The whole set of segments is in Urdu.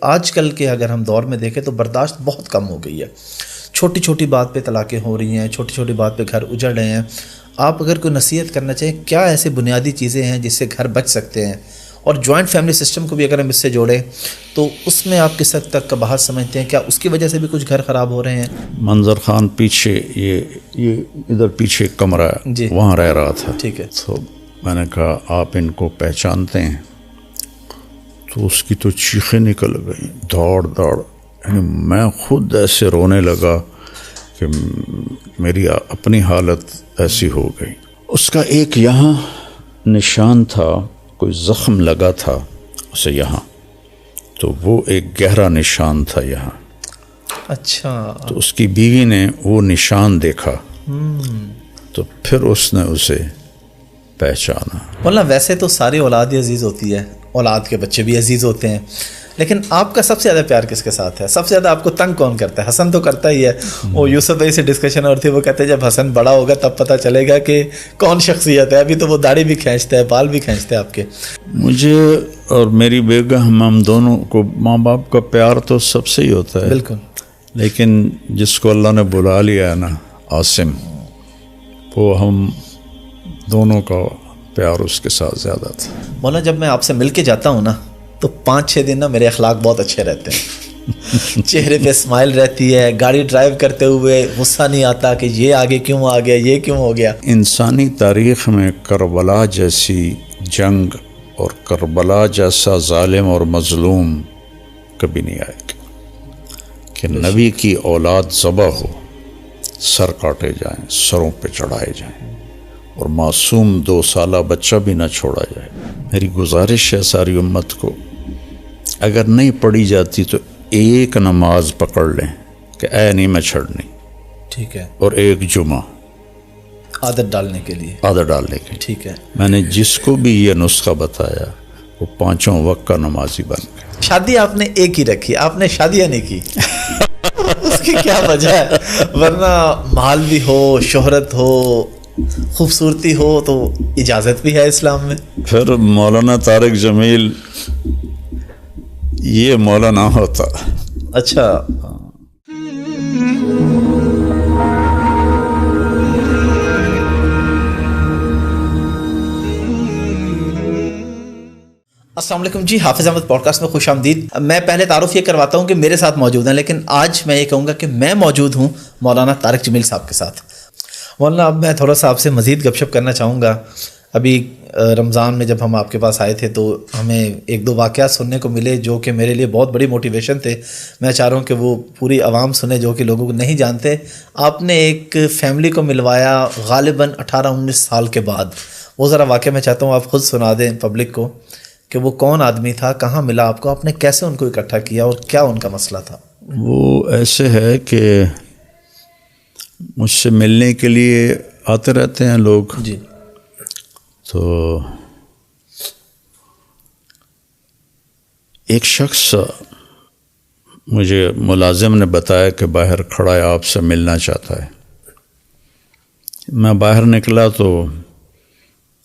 آج کل کے اگر ہم دور میں دیکھیں تو برداشت بہت کم ہو گئی ہے. چھوٹی چھوٹی بات پہ طلاقیں ہو رہی ہیں, چھوٹی چھوٹی بات پہ گھر اجڑ رہے ہیں. آپ اگر کوئی نصیحت کرنا چاہیں, کیا ایسے بنیادی چیزیں ہیں جس سے گھر بچ سکتے ہیں؟ اور جوائنٹ فیملی سسٹم کو بھی اگر ہم اس سے جوڑیں تو اس میں آپ کس حد تک کا باہر سمجھتے ہیں؟ کیا اس کی وجہ سے بھی کچھ گھر خراب ہو رہے ہیں؟ منظر خان پیچھے یہ ادھر پیچھے کمرہ جی وہاں رہ رہا تھا. ٹھیک ہے. تو میں نے کہا آپ ان کو پہچانتے ہیں؟ تو اس کی تو چیخیں نکل گئیں دوڑ دوڑ, یعنی میں خود ایسے رونے لگا کہ میری اپنی حالت ایسی ہو گئی. اس کا ایک یہاں نشان تھا, کوئی زخم لگا تھا اسے یہاں, تو وہ ایک گہرا نشان تھا یہاں. اچھا. تو اس کی بیوی نے وہ نشان دیکھا تو پھر اس نے اسے پہچانا. مولانا ویسے تو ساری اولاد ہی عزیز ہوتی ہے, اولاد کے بچے بھی عزیز ہوتے ہیں, لیکن آپ کا سب سے زیادہ پیار کس کے ساتھ ہے؟ سب سے زیادہ آپ کو تنگ کون کرتا ہے؟ حسن تو کرتا ہی ہے, وہ یوسف بھائی سے ڈسکشن اور تھی, وہ کہتے ہیں جب حسن بڑا ہوگا تب پتہ چلے گا کہ کون شخصیت ہے. ابھی تو وہ داڑھی بھی کھینچتا ہے, بال بھی کھینچتا ہے آپ کے. مجھے اور میری بیگم ہم دونوں کو ماں باپ کا پیار تو سب سے ہی ہوتا ہے. بالکل. لیکن جس کو اللہ نے بلا لیا ہے نا عاصم, وہ ہم دونوں کا پیار اس کے ساتھ زیادہ تھا. مولانا جب میں آپ سے مل کے جاتا ہوں نا تو 5-6 دن نا میرے اخلاق بہت اچھے رہتے ہیں. چہرے پہ اسمائل رہتی ہے, گاڑی ڈرائیو کرتے ہوئے غصہ نہیں آتا کہ یہ آگے کیوں آ گیا, یہ کیوں ہو گیا. انسانی تاریخ میں کربلا جیسی جنگ اور کربلا جیسا ظالم اور مظلوم کبھی نہیں آئے گا کہ نبی کی اولاد ذبح ہو, سر کاٹے جائیں, سروں پہ چڑھائے جائیں, اور معصوم 2 سالہ بچہ بھی نہ چھوڑا جائے. میری گزارش ہے ساری امت کو, اگر نہیں پڑھی جاتی تو ایک نماز پکڑ لیں کہ اے نہیں میں چھڑنی. ٹھیک ہے. اور ایک جمعہ عادت ڈالنے کے لیے. عادت ڈالنے کے. ٹھیک ہے. میں نے جس کو بھی یہ نسخہ بتایا وہ 5 وقت کا نمازی بن گیا. شادی آپ نے ایک ہی رکھی, آپ نے شادیاں نہیں کی. اس کی کیا وجہ ہے؟ ورنہ مال بھی ہو, شہرت ہو, خوبصورتی ہو تو اجازت بھی ہے اسلام میں. پھر مولانا طارق جمیل یہ مولانا ہوتا. اچھا. السلام علیکم جی, حافظ احمد پوڈ کاسٹ میں خوش آمدید. میں پہلے تعارف یہ کرواتا ہوں کہ میرے ساتھ موجود ہیں, لیکن آج میں یہ کہوں گا کہ میں موجود ہوں مولانا طارق جمیل صاحب کے ساتھ. مولانا اب میں تھوڑا سا آپ سے مزید گپ شپ کرنا چاہوں گا. ابھی رمضان میں جب ہم آپ کے پاس آئے تھے تو ہمیں 1-2 واقعات سننے کو ملے جو کہ میرے لیے بہت بڑی موٹیویشن تھے. میں چاہ رہا ہوں کہ وہ پوری عوام سنے جو کہ لوگوں کو نہیں جانتے. آپ نے ایک فیملی کو ملوایا غالباً 18-19 سال کے بعد. وہ ذرا واقعہ میں چاہتا ہوں آپ خود سنا دیں پبلک کو کہ وہ کون آدمی تھا, کہاں ملا آپ کو, آپ نے کیسے ان کو اکٹھا کیا اور کیا ان کا مسئلہ تھا. وہ ایسے ہے کہ مجھ سے ملنے کے لیے آتے رہتے ہیں لوگ. جی. تو ایک شخص مجھے ملازم نے بتایا کہ باہر کھڑا ہے, آپ سے ملنا چاہتا ہے. میں باہر نکلا تو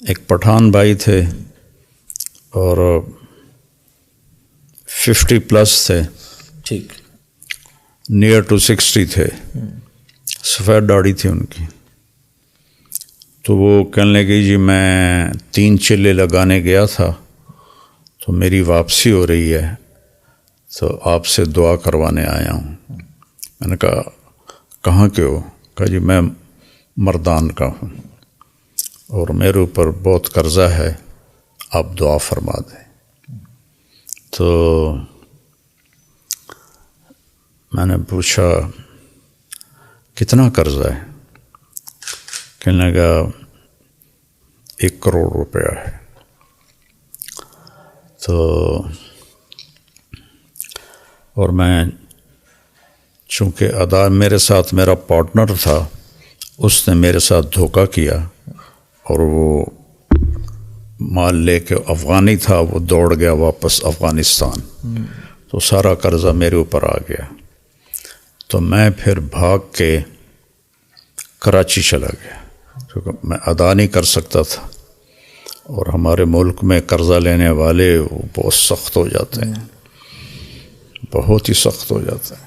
ایک پٹھان بھائی تھے اور 50+ تھے. ٹھیک. نیئر ٹو 60 تھے. سفید داڑھی تھی ان کی. تو وہ کہنے لگے جی میں 3 چلے لگانے گیا تھا تو میری واپسی ہو رہی ہے تو آپ سے دعا کروانے آیا ہوں. میں نے کہا کہاں کے ہو؟ کہا جی میں مردان کا ہوں اور میرے اوپر بہت قرضہ ہے, آپ دعا فرما دیں. تو میں نے پوچھا کتنا قرضہ ہے؟ کہنے لگا 1 کروڑ روپیہ ہے. تو اور میں چونکہ میرے ساتھ میرا پارٹنر تھا, اس نے میرے ساتھ دھوکہ کیا اور وہ مال لے کے افغانی تھا, وہ دوڑ گیا واپس افغانستان. تو سارا قرضہ میرے اوپر آ گیا. تو میں پھر بھاگ کے کراچی چلا گیا کیونکہ میں ادا نہیں کر سکتا تھا, اور ہمارے ملک میں قرضہ لینے والے وہ بہت سخت ہو جاتے ہیں. بہت ہی سخت ہو جاتا ہے.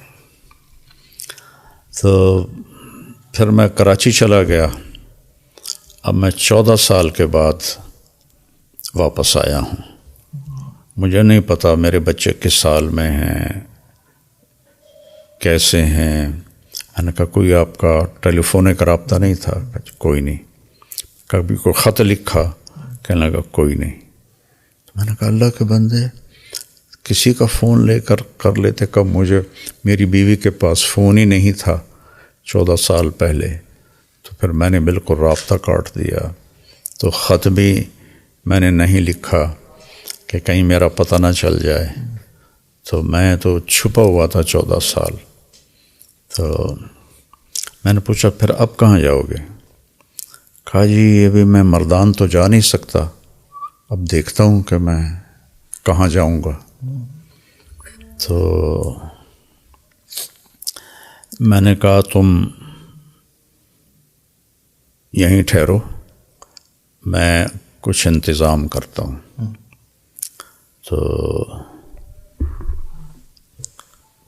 تو پھر میں کراچی چلا گیا. اب میں 14 سال کے بعد واپس آیا ہوں. مجھے نہیں پتا میرے بچے کس سال میں ہیں, کیسے ہیں. میں نے کہا کوئی آپ کا ٹیلی فونک رابطہ نہیں تھا؟ کوئی نہیں. کبھی کوئی خط لکھا؟ کہنے لگا کوئی نہیں. میں نے کہا اللہ کے بندے, کسی کا فون لے کر لیتے. کب مجھے میری بیوی کے پاس فون ہی نہیں تھا 14 سال پہلے, تو پھر میں نے بالکل رابطہ کاٹ دیا. تو خط بھی میں نے نہیں لکھا کہ کہیں میرا پتہ نہ چل جائے. تو میں تو چھپا ہوا تھا 14 سال. تو میں نے پوچھا پھر اب کہاں جاؤ گے؟ کہا جی ابھی میں مردان تو جا نہیں سکتا, اب دیکھتا ہوں کہ میں کہاں جاؤں گا. تو میں نے کہا تم یہیں ٹھہرو, میں کچھ انتظام کرتا ہوں. تو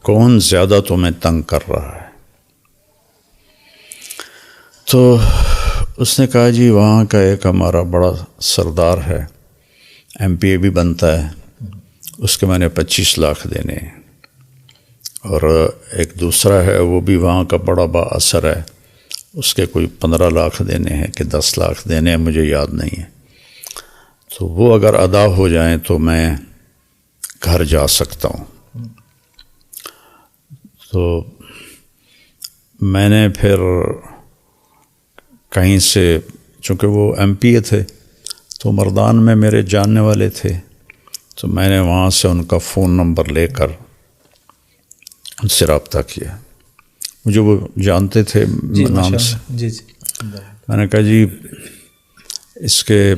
کون زیادہ تمہیں تنگ کر رہا ہے؟ تو اس نے کہا جی وہاں کا ایک ہمارا بڑا سردار ہے, MP بھی بنتا ہے, اس کے میں نے 25 لاکھ دینے ہیں. اور ایک دوسرا ہے وہ بھی وہاں کا بڑا با اثر ہے, اس کے کوئی 15 لاکھ دینے ہیں کہ 10 لاکھ دینے ہیں, مجھے یاد نہیں ہے. تو وہ اگر ادا ہو جائیں تو میں گھر جا سکتا ہوں. تو میں نے پھر کہیں سے, چونکہ وہ MP تھے تو مردان میں میرے جاننے والے تھے, تو میں نے وہاں سے ان کا فون نمبر لے کر ان سے رابطہ کیا. مجھے وہ جانتے تھے نام سے. جی. میں نے کہا جی اس کے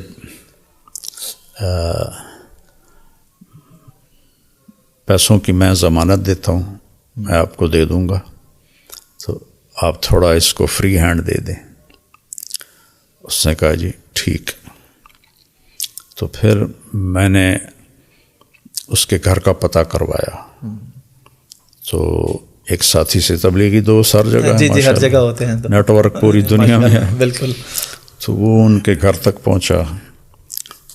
پیسوں کی میں ضمانت دیتا ہوں, میں آپ کو دے دوں گا, تو آپ تھوڑا اس کو فری ہینڈ دے دیں. اس نے کہا جی ٹھیک. تو پھر میں نے اس کے گھر کا پتہ کروایا. تو ایک ساتھی سے تبلیغی دوست ہر جگہ, جی ہر جگہ ہوتے ہیں, نیٹ ورک پوری دنیا میں ہے. بالکل. تو وہ ان کے گھر تک پہنچا.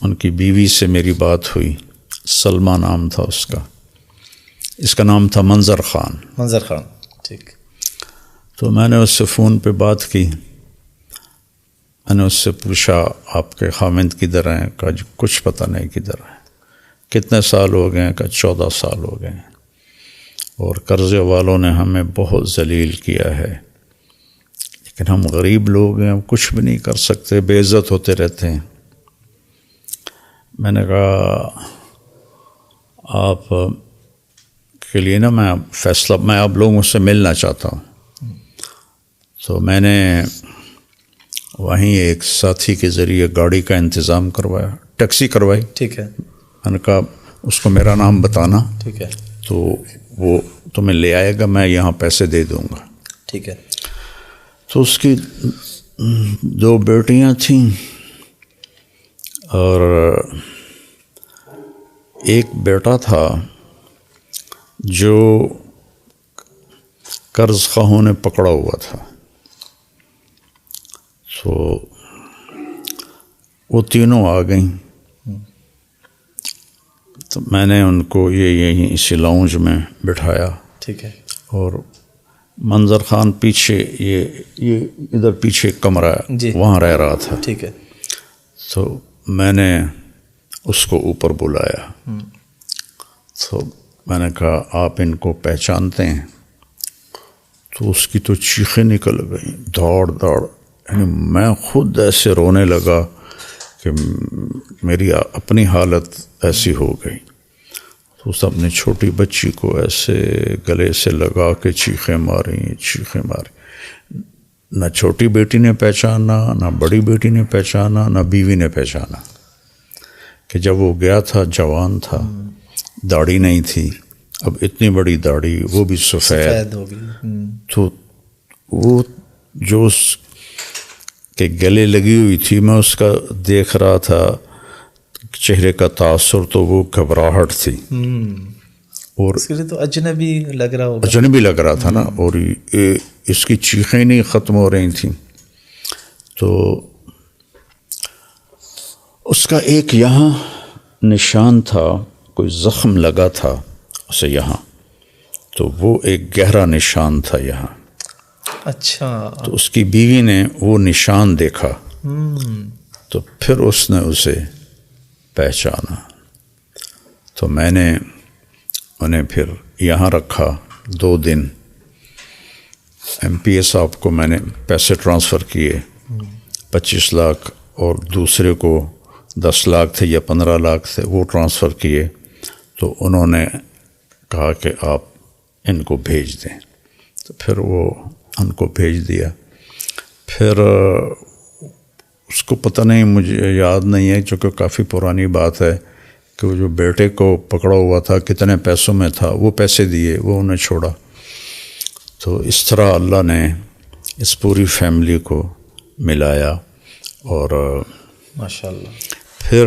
ان کی بیوی سے میری بات ہوئی, سلمہ نام تھا اس کا, اس کا نام تھا منظر خان. منظر خان, ٹھیک. تو میں نے اس سے فون پہ بات کی. میں نے اس سے پوچھا آپ کے خاوند کدھر ہیں؟ کہا جی کچھ پتہ نہیں کدھر ہیں. کتنے سال ہو گئے ہیں؟ کہا 14 سال ہو گئے ہیں, اور قرضے والوں نے ہمیں بہت ذلیل کیا ہے, لیکن ہم غریب لوگ ہیں, ہم کچھ بھی نہیں کر سکتے, بے عزت ہوتے رہتے ہیں. میں نے کہا آپ کے لیے نا میں فیصلہ, میں آپ لوگوں سے ملنا چاہتا ہوں. تو میں نے وہیں ایک ساتھی کے ذریعے گاڑی کا انتظام کروایا, ٹیکسی کروائی. ٹھیک ہے. میں نے کہا اس کو میرا نام بتانا, ٹھیک ہے, تو وہ تمہیں لے آئے گا, میں یہاں پیسے دے دوں گا. ٹھیک ہے. تو اس کی 2 بیٹیاں تھیں اور ایک بیٹا تھا جو قرض خواہوں نے پکڑا ہوا تھا. تو وہ تینوں آ گئیں. تو میں نے ان کو یہیں اسی لاؤنج میں بٹھایا. ٹھیک ہے. اور منظر خان پیچھے یہ ادھر پیچھے ایک کمرہ ہے, جی, وہاں رہ رہا تھا. ٹھیک ہے. تو میں نے اس کو اوپر بلایا. تو میں نے کہا آپ ان کو پہچانتے ہیں؟ تو اس کی تو چیخیں نکل گئیں, دوڑ, یعنی میں خود ایسے رونے لگا کہ میری اپنی حالت ایسی ہو گئی. تو اس اپنی چھوٹی بچی کو ایسے گلے سے لگا کے چیخیں ماری. نہ چھوٹی بیٹی نے پہچانا, نہ بڑی بیٹی نے پہچانا, نہ بیوی نے پہچانا کہ جب وہ گیا تھا جوان تھا, داڑھی نہیں تھی, اب اتنی بڑی داڑھی, وہ بھی سفید ہو گئی. تو وہ جو اس کے گلے لگی ہوئی تھی, میں اس کا دیکھ رہا تھا چہرے کا تاثر, تو وہ گھبراہٹ تھی. اور اس کے لیے تو اجنبی لگ رہا ہوگا. اجنبی لگ رہا تھا نا، اور اس کی چیخیں نہیں ختم ہو رہی تھیں. تو اس کا ایک یہاں نشان تھا، کوئی زخم لگا تھا اسے یہاں، تو وہ ایک گہرا نشان تھا یہاں. اچھا. تو اس کی بیوی نے وہ نشان دیکھا تو پھر اس نے اسے پہچانا. تو میں نے انہیں پھر یہاں رکھا 2 دن. ایم پی اے صاحب کو میں نے پیسے ٹرانسفر کیے 25 لاکھ، اور دوسرے کو 10 لاکھ تھے یا 15 لاکھ تھے، وہ ٹرانسفر کیے. تو انہوں نے کہا کہ آپ ان کو بھیج دیں، تو پھر وہ ان کو بھیج دیا. پھر اس کو پتہ نہیں، مجھے یاد نہیں ہے چونکہ کافی پرانی بات ہے، کہ وہ جو بیٹے کو پکڑا ہوا تھا کتنے پیسوں میں تھا، وہ پیسے دیے، وہ انہیں چھوڑا. تو اس طرح اللہ نے اس پوری فیملی کو ملایا. اور ماشاء اللہ. پھر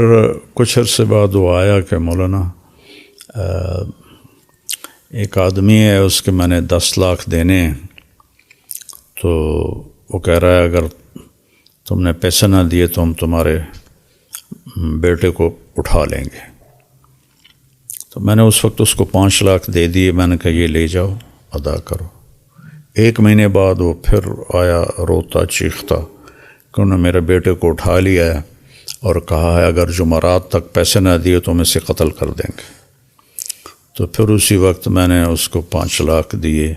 کچھ عرصے بعد وہ آیا کہ مولانا ایک آدمی ہے، اس کے میں نے 10 لاکھ دینے ہیں. تو وہ کہہ رہا ہے اگر تم نے پیسے نہ دیے تو ہم تمہارے بیٹے کو اٹھا لیں گے. تو میں نے اس وقت اس کو 5 لاکھ دے دیے. میں نے کہا یہ لے جاؤ، ادا کرو. 1 مہینے بعد وہ پھر آیا روتا چیختا کہ انہوں نے میرے بیٹے کو اٹھا لیا ہے اور کہا ہے اگر جمعرات تک پیسے نہ دیے تو ہم اسے قتل کر دیں گے. تو پھر اسی وقت میں نے اس کو 5 لاکھ دیے،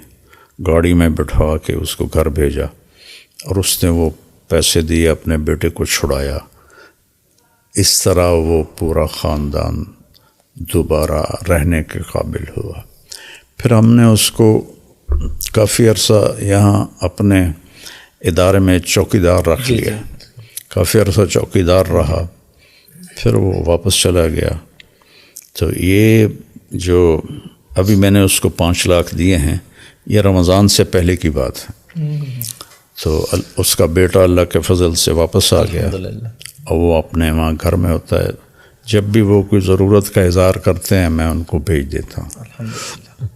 گاڑی میں بٹھا کے اس کو گھر بھیجا، اور اس نے وہ پیسے دیے، اپنے بیٹے کو چھڑایا. اس طرح وہ پورا خاندان دوبارہ رہنے کے قابل ہوا. پھر ہم نے اس کو کافی عرصہ یہاں اپنے ادارے میں چوکیدار رکھ لیا. کافی عرصہ چوکیدار رہا، پھر وہ واپس چلا گیا. تو یہ جو ابھی میں نے اس کو 5 لاکھ دیے ہیں، یہ رمضان سے پہلے کی بات ہے. تو اس کا بیٹا اللہ کے فضل سے واپس آ گیا، اور وہ اپنے وہاں گھر میں ہوتا ہے. جب بھی وہ کوئی ضرورت کا اظہار کرتے ہیں میں ان کو بھیج دیتا ہوں. الحمدللہ.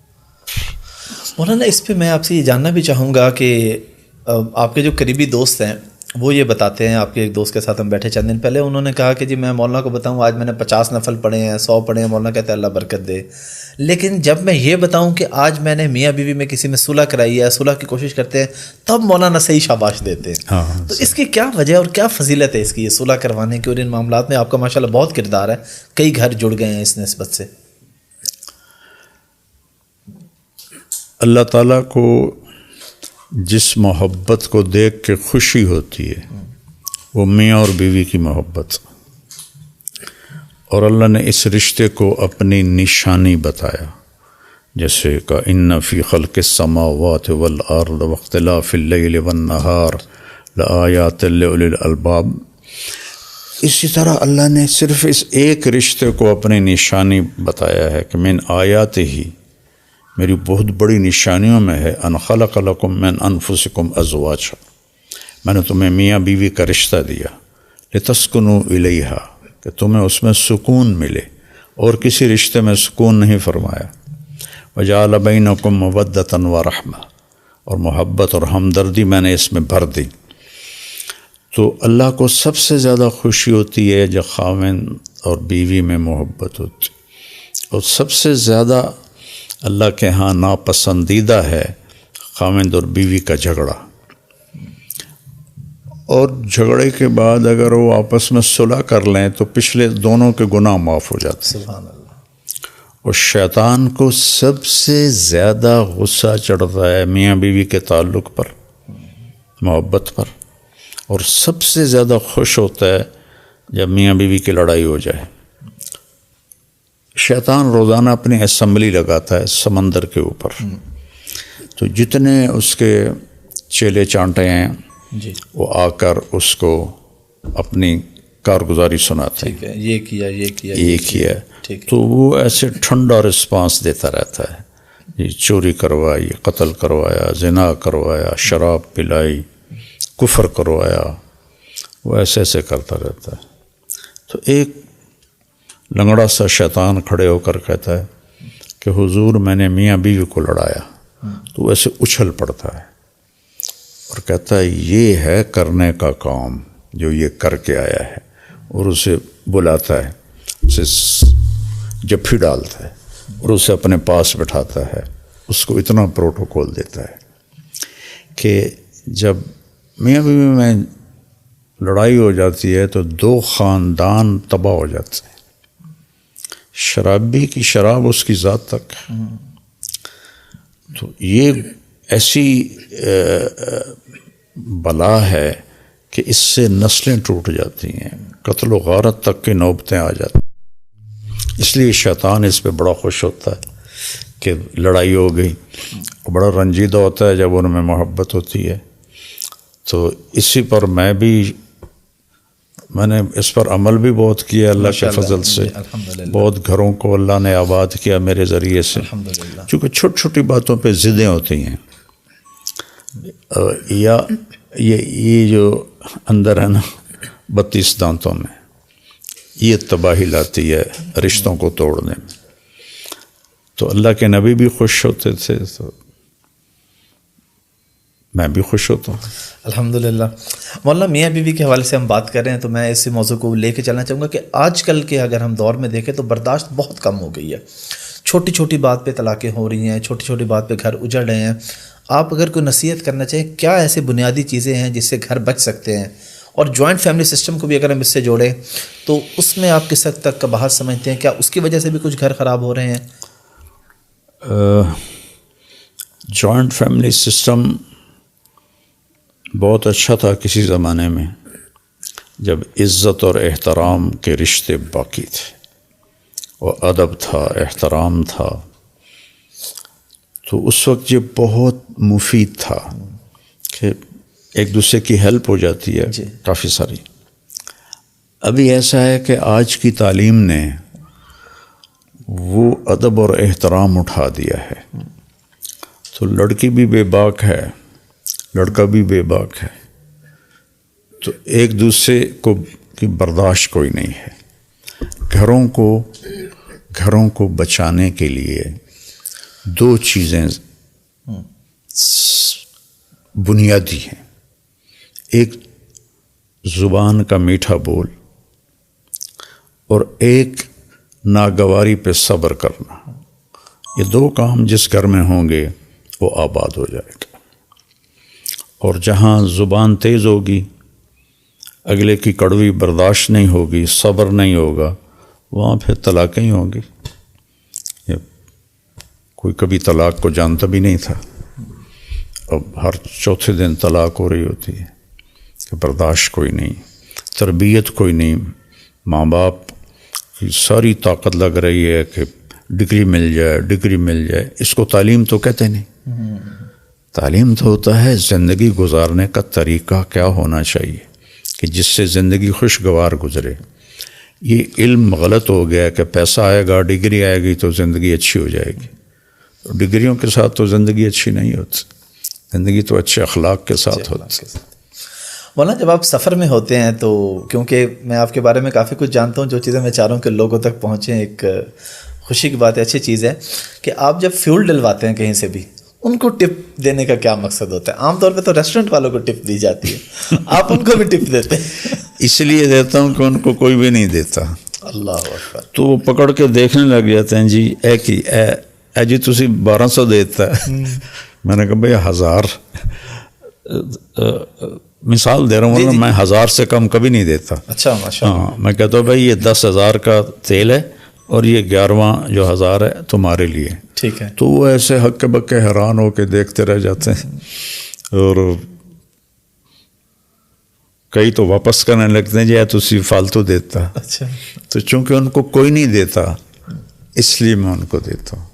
مولانا اس پہ میں آپ سے یہ جاننا بھی چاہوں گا کہ آپ کے جو قریبی دوست ہیں وہ یہ بتاتے ہیں، آپ کے ایک دوست کے ساتھ ہم بیٹھے چند دن پہلے، انہوں نے کہا کہ جی میں مولانا کو بتاؤں آج میں نے 50 نفل پڑھے ہیں، 100 پڑھے ہیں. مولانا کہتے ہیں اللہ برکت دے. لیکن جب میں یہ بتاؤں کہ آج میں نے میاں بیوی میں کسی میں صلح کرائی ہے، صلح کی کوشش کرتے ہیں، تب مولانا صحیح شاباش دیتے ہیں. تو اس کی کیا وجہ اور کیا فضیلت ہے اس کی، یہ صلح کروانے کی؟ اور ان معاملات میں آپ کا ماشاءاللہ بہت کردار ہے، کئی گھر جڑ گئے ہیں اس نسبت سے. اللہ تعالیٰ کو جس محبت کو دیکھ کے خوشی ہوتی ہے وہ میاں اور بیوی کی محبت، اور اللہ نے اس رشتے کو اپنی نشانی بتایا. جیسے کہ ان فی خلق السماوات والارض واختلاف اللیل والنہار لآیات لأولی الالباب. اسی طرح اللہ نے صرف اس ایک رشتے کو اپنی نشانی بتایا ہے کہ من آیات ہی، میری بہت بڑی نشانیوں میں ہے، ان خلق لکم من انفسکم ازواجا، میں نے تمہیں میاں بیوی کا رشتہ دیا، لتسکنوا الیہا، کہ تمہیں اس میں سکون ملے، اور کسی رشتے میں سکون نہیں فرمایا. وجعل بینکم مودۃ ورحمہ، اور محبت اور ہمدردی میں نے اس میں بھر دی. تو اللہ کو سب سے زیادہ خوشی ہوتی ہے جب خاوند اور بیوی میں محبت ہوتی، اور سب سے زیادہ اللہ کے ہاں ناپسندیدہ ہے خاوند اور بیوی کا جھگڑا. اور جھگڑے کے بعد اگر وہ آپس میں صلح کر لیں تو پچھلے دونوں کے گناہ معاف ہو جاتے ہیں. سبحان اللہ. اور شیطان کو سب سے زیادہ غصہ چڑھتا ہے میاں بیوی کے تعلق پر، محبت پر، اور سب سے زیادہ خوش ہوتا ہے جب میاں بیوی کی لڑائی ہو جائے. شیطان روزانہ اپنی اسمبلی لگاتا ہے سمندر کے اوپر، تو جتنے اس کے چیلے چانٹے ہیں جی وہ آ کر اس کو اپنی کارگزاری سناتے ہیں، ٹھیک ہے، یہ کیا، یہ کیا، یہ کیا. ٹھیک ہے. تو وہ ایسے ٹھنڈا رسپانس دیتا رہتا ہے، یہ چوری کروائی، قتل کروایا، زنا کروایا، شراب پلائی، کفر کروایا، وہ ایسے ایسے کرتا رہتا ہے. تو ایک لنگڑا سا شیطان کھڑے ہو کر کہتا ہے کہ حضور میں نے میاں بیوی کو لڑایا، تو ویسے اچھل پڑتا ہے اور کہتا ہے یہ ہے کرنے کا کام جو یہ کر کے آیا ہے، اور اسے بلاتا ہے، اسے جپھی ڈالتا ہے اور اسے اپنے پاس بٹھاتا ہے، اس کو اتنا پروٹوکول دیتا ہے کہ جب میاں بیوی میں لڑائی ہو جاتی ہے تو 2 خاندان تباہ ہو جاتے ہیں، شرابی کی شراب اس کی ذات تک، تو یہ ایسی بلا ہے کہ اس سے نسلیں ٹوٹ جاتی ہیں، قتل و غارت تک کی نوبتیں آ جاتی ہیں۔ اس لیے شیطان اس پہ بڑا خوش ہوتا ہے کہ لڑائی ہو گئی، بڑا رنجیدہ ہوتا ہے جب ان میں محبت ہوتی ہے۔ تو اسی پر میں نے اس پر عمل بھی بہت کیا اللہ کے فضل سے، بہت گھروں کو اللہ نے آباد کیا میرے ذریعے سے، چونکہ چھوٹی چھوٹی باتوں پہ ضدیں ہوتی ہیں، یا یہ جو اندر ہے نا 32 دانتوں میں، یہ تباہی لاتی ہے رشتوں کو توڑنے میں۔ تو اللہ کے نبی بھی خوش ہوتے تھے تو میں بھی خوش ہوتا ہوں۔ الحمدللہ۔ مولانا میاں بیوی کے حوالے سے ہم بات کر رہے ہیں تو میں اس موضوع کو لے کے چلنا چاہوں گا کہ آج کل کے اگر ہم دور میں دیکھیں تو برداشت بہت کم ہو گئی ہے، چھوٹی چھوٹی بات پہ طلاقیں ہو رہی ہیں، چھوٹی چھوٹی بات پہ گھر اجڑ رہے ہیں۔ آپ اگر کوئی نصیحت کرنا چاہیں، کیا ایسے بنیادی چیزیں ہیں جس سے گھر بچ سکتے ہیں؟ اور جوائنٹ فیملی سسٹم کو بھی اگر ہم اس سے جوڑیں تو اس میں آپ کس حد تک قباحت سمجھتے ہیں؟ کیا اس کی وجہ سے بھی کچھ گھر خراب ہو رہے ہیں؟ جوائنٹ فیملی سسٹم بہت اچھا تھا کسی زمانے میں، جب عزت اور احترام کے رشتے باقی تھے، اور ادب تھا، احترام تھا، تو اس وقت یہ بہت مفید تھا کہ ایک دوسرے کی ہیلپ ہو جاتی ہے کافی ساری۔ ابھی ایسا ہے کہ آج کی تعلیم نے وہ ادب اور احترام اٹھا دیا ہے، تو لڑکی بھی بے باک ہے، لڑکا بھی بے باک ہے، تو ایک دوسرے کو کی برداشت کوئی نہیں ہے۔ گھروں کو بچانے کے لیے 2 چیزیں بنیادی ہیں، ایک زبان کا میٹھا بول، اور ایک ناگواری پہ صبر کرنا۔ یہ 2 کام جس گھر میں ہوں گے وہ آباد ہو جائے گا۔ اور جہاں زبان تیز ہوگی، اگلے کی کڑوی برداشت نہیں ہوگی، صبر نہیں ہوگا، وہاں پھر طلاقیں ہی ہوں گی۔ کوئی کبھی طلاق کو جانتا بھی نہیں تھا، اب ہر چوتھے دن طلاق ہو رہی ہوتی ہے کہ برداشت کوئی نہیں، تربیت کوئی نہیں، ماں باپ کی ساری طاقت لگ رہی ہے کہ ڈگری مل جائے۔ اس کو تعلیم تو کہتے نہیں۔ تعلیم تو ہوتا ہے زندگی گزارنے کا طریقہ کیا ہونا چاہیے کہ جس سے زندگی خوشگوار گزرے۔ یہ علم غلط ہو گیا کہ پیسہ آئے گا، ڈگری آئے گی تو زندگی اچھی ہو جائے گی۔ ڈگریوں کے ساتھ تو زندگی اچھی نہیں ہوتی، زندگی تو اچھے اخلاق کے ساتھ ہوتی۔ مولانا جب آپ سفر میں ہوتے ہیں تو، کیونکہ میں آپ کے بارے میں کافی کچھ جانتا ہوں، جو چیزیں میں چاہ رہا ہوں کہ لوگوں تک پہنچیں، ایک خوشی کی بات ہے، اچھی چیز ہے کہ آپ جب فیول ڈلواتے ہیں کہیں سے بھی، ان کو ٹپ دینے کا کیا مقصد ہوتا ہے؟ عام طور پہ تو ریسٹورنٹ والوں کو ٹپ دی جاتی ہے، آپ ان کو بھی ٹپ دیتے ہیں؟ اس لیے دیتا ہوں کہ ان کو کوئی بھی نہیں دیتا۔ اللہ اکبر۔ تو وہ پکڑ کے دیکھنے لگ جاتے ہیں، جی اے جی تسی 1200 دیتا ہے۔ میں نے کہا بھئی 1000 مثال دے رہا ہوں، میں 1000 سے کم کبھی نہیں دیتا۔ اچھا ماشاءاللہ۔ ہاں، میں کہتا ہوں بھائی یہ 10,000 کا تیل ہے اور یہ 11واں جو 1000 ہے تمہارے لیے، ٹھیک ہے۔ تو وہ ایسے ہکے بکے حیران ہو کے دیکھتے رہ جاتے ہیں، اور کئی تو واپس کرنے لگتے ہیں، جی تسی فالتو دیتا۔ اچھا۔ تو چونکہ ان کو کوئی نہیں دیتا اس لیے میں ان کو دیتا ہوں۔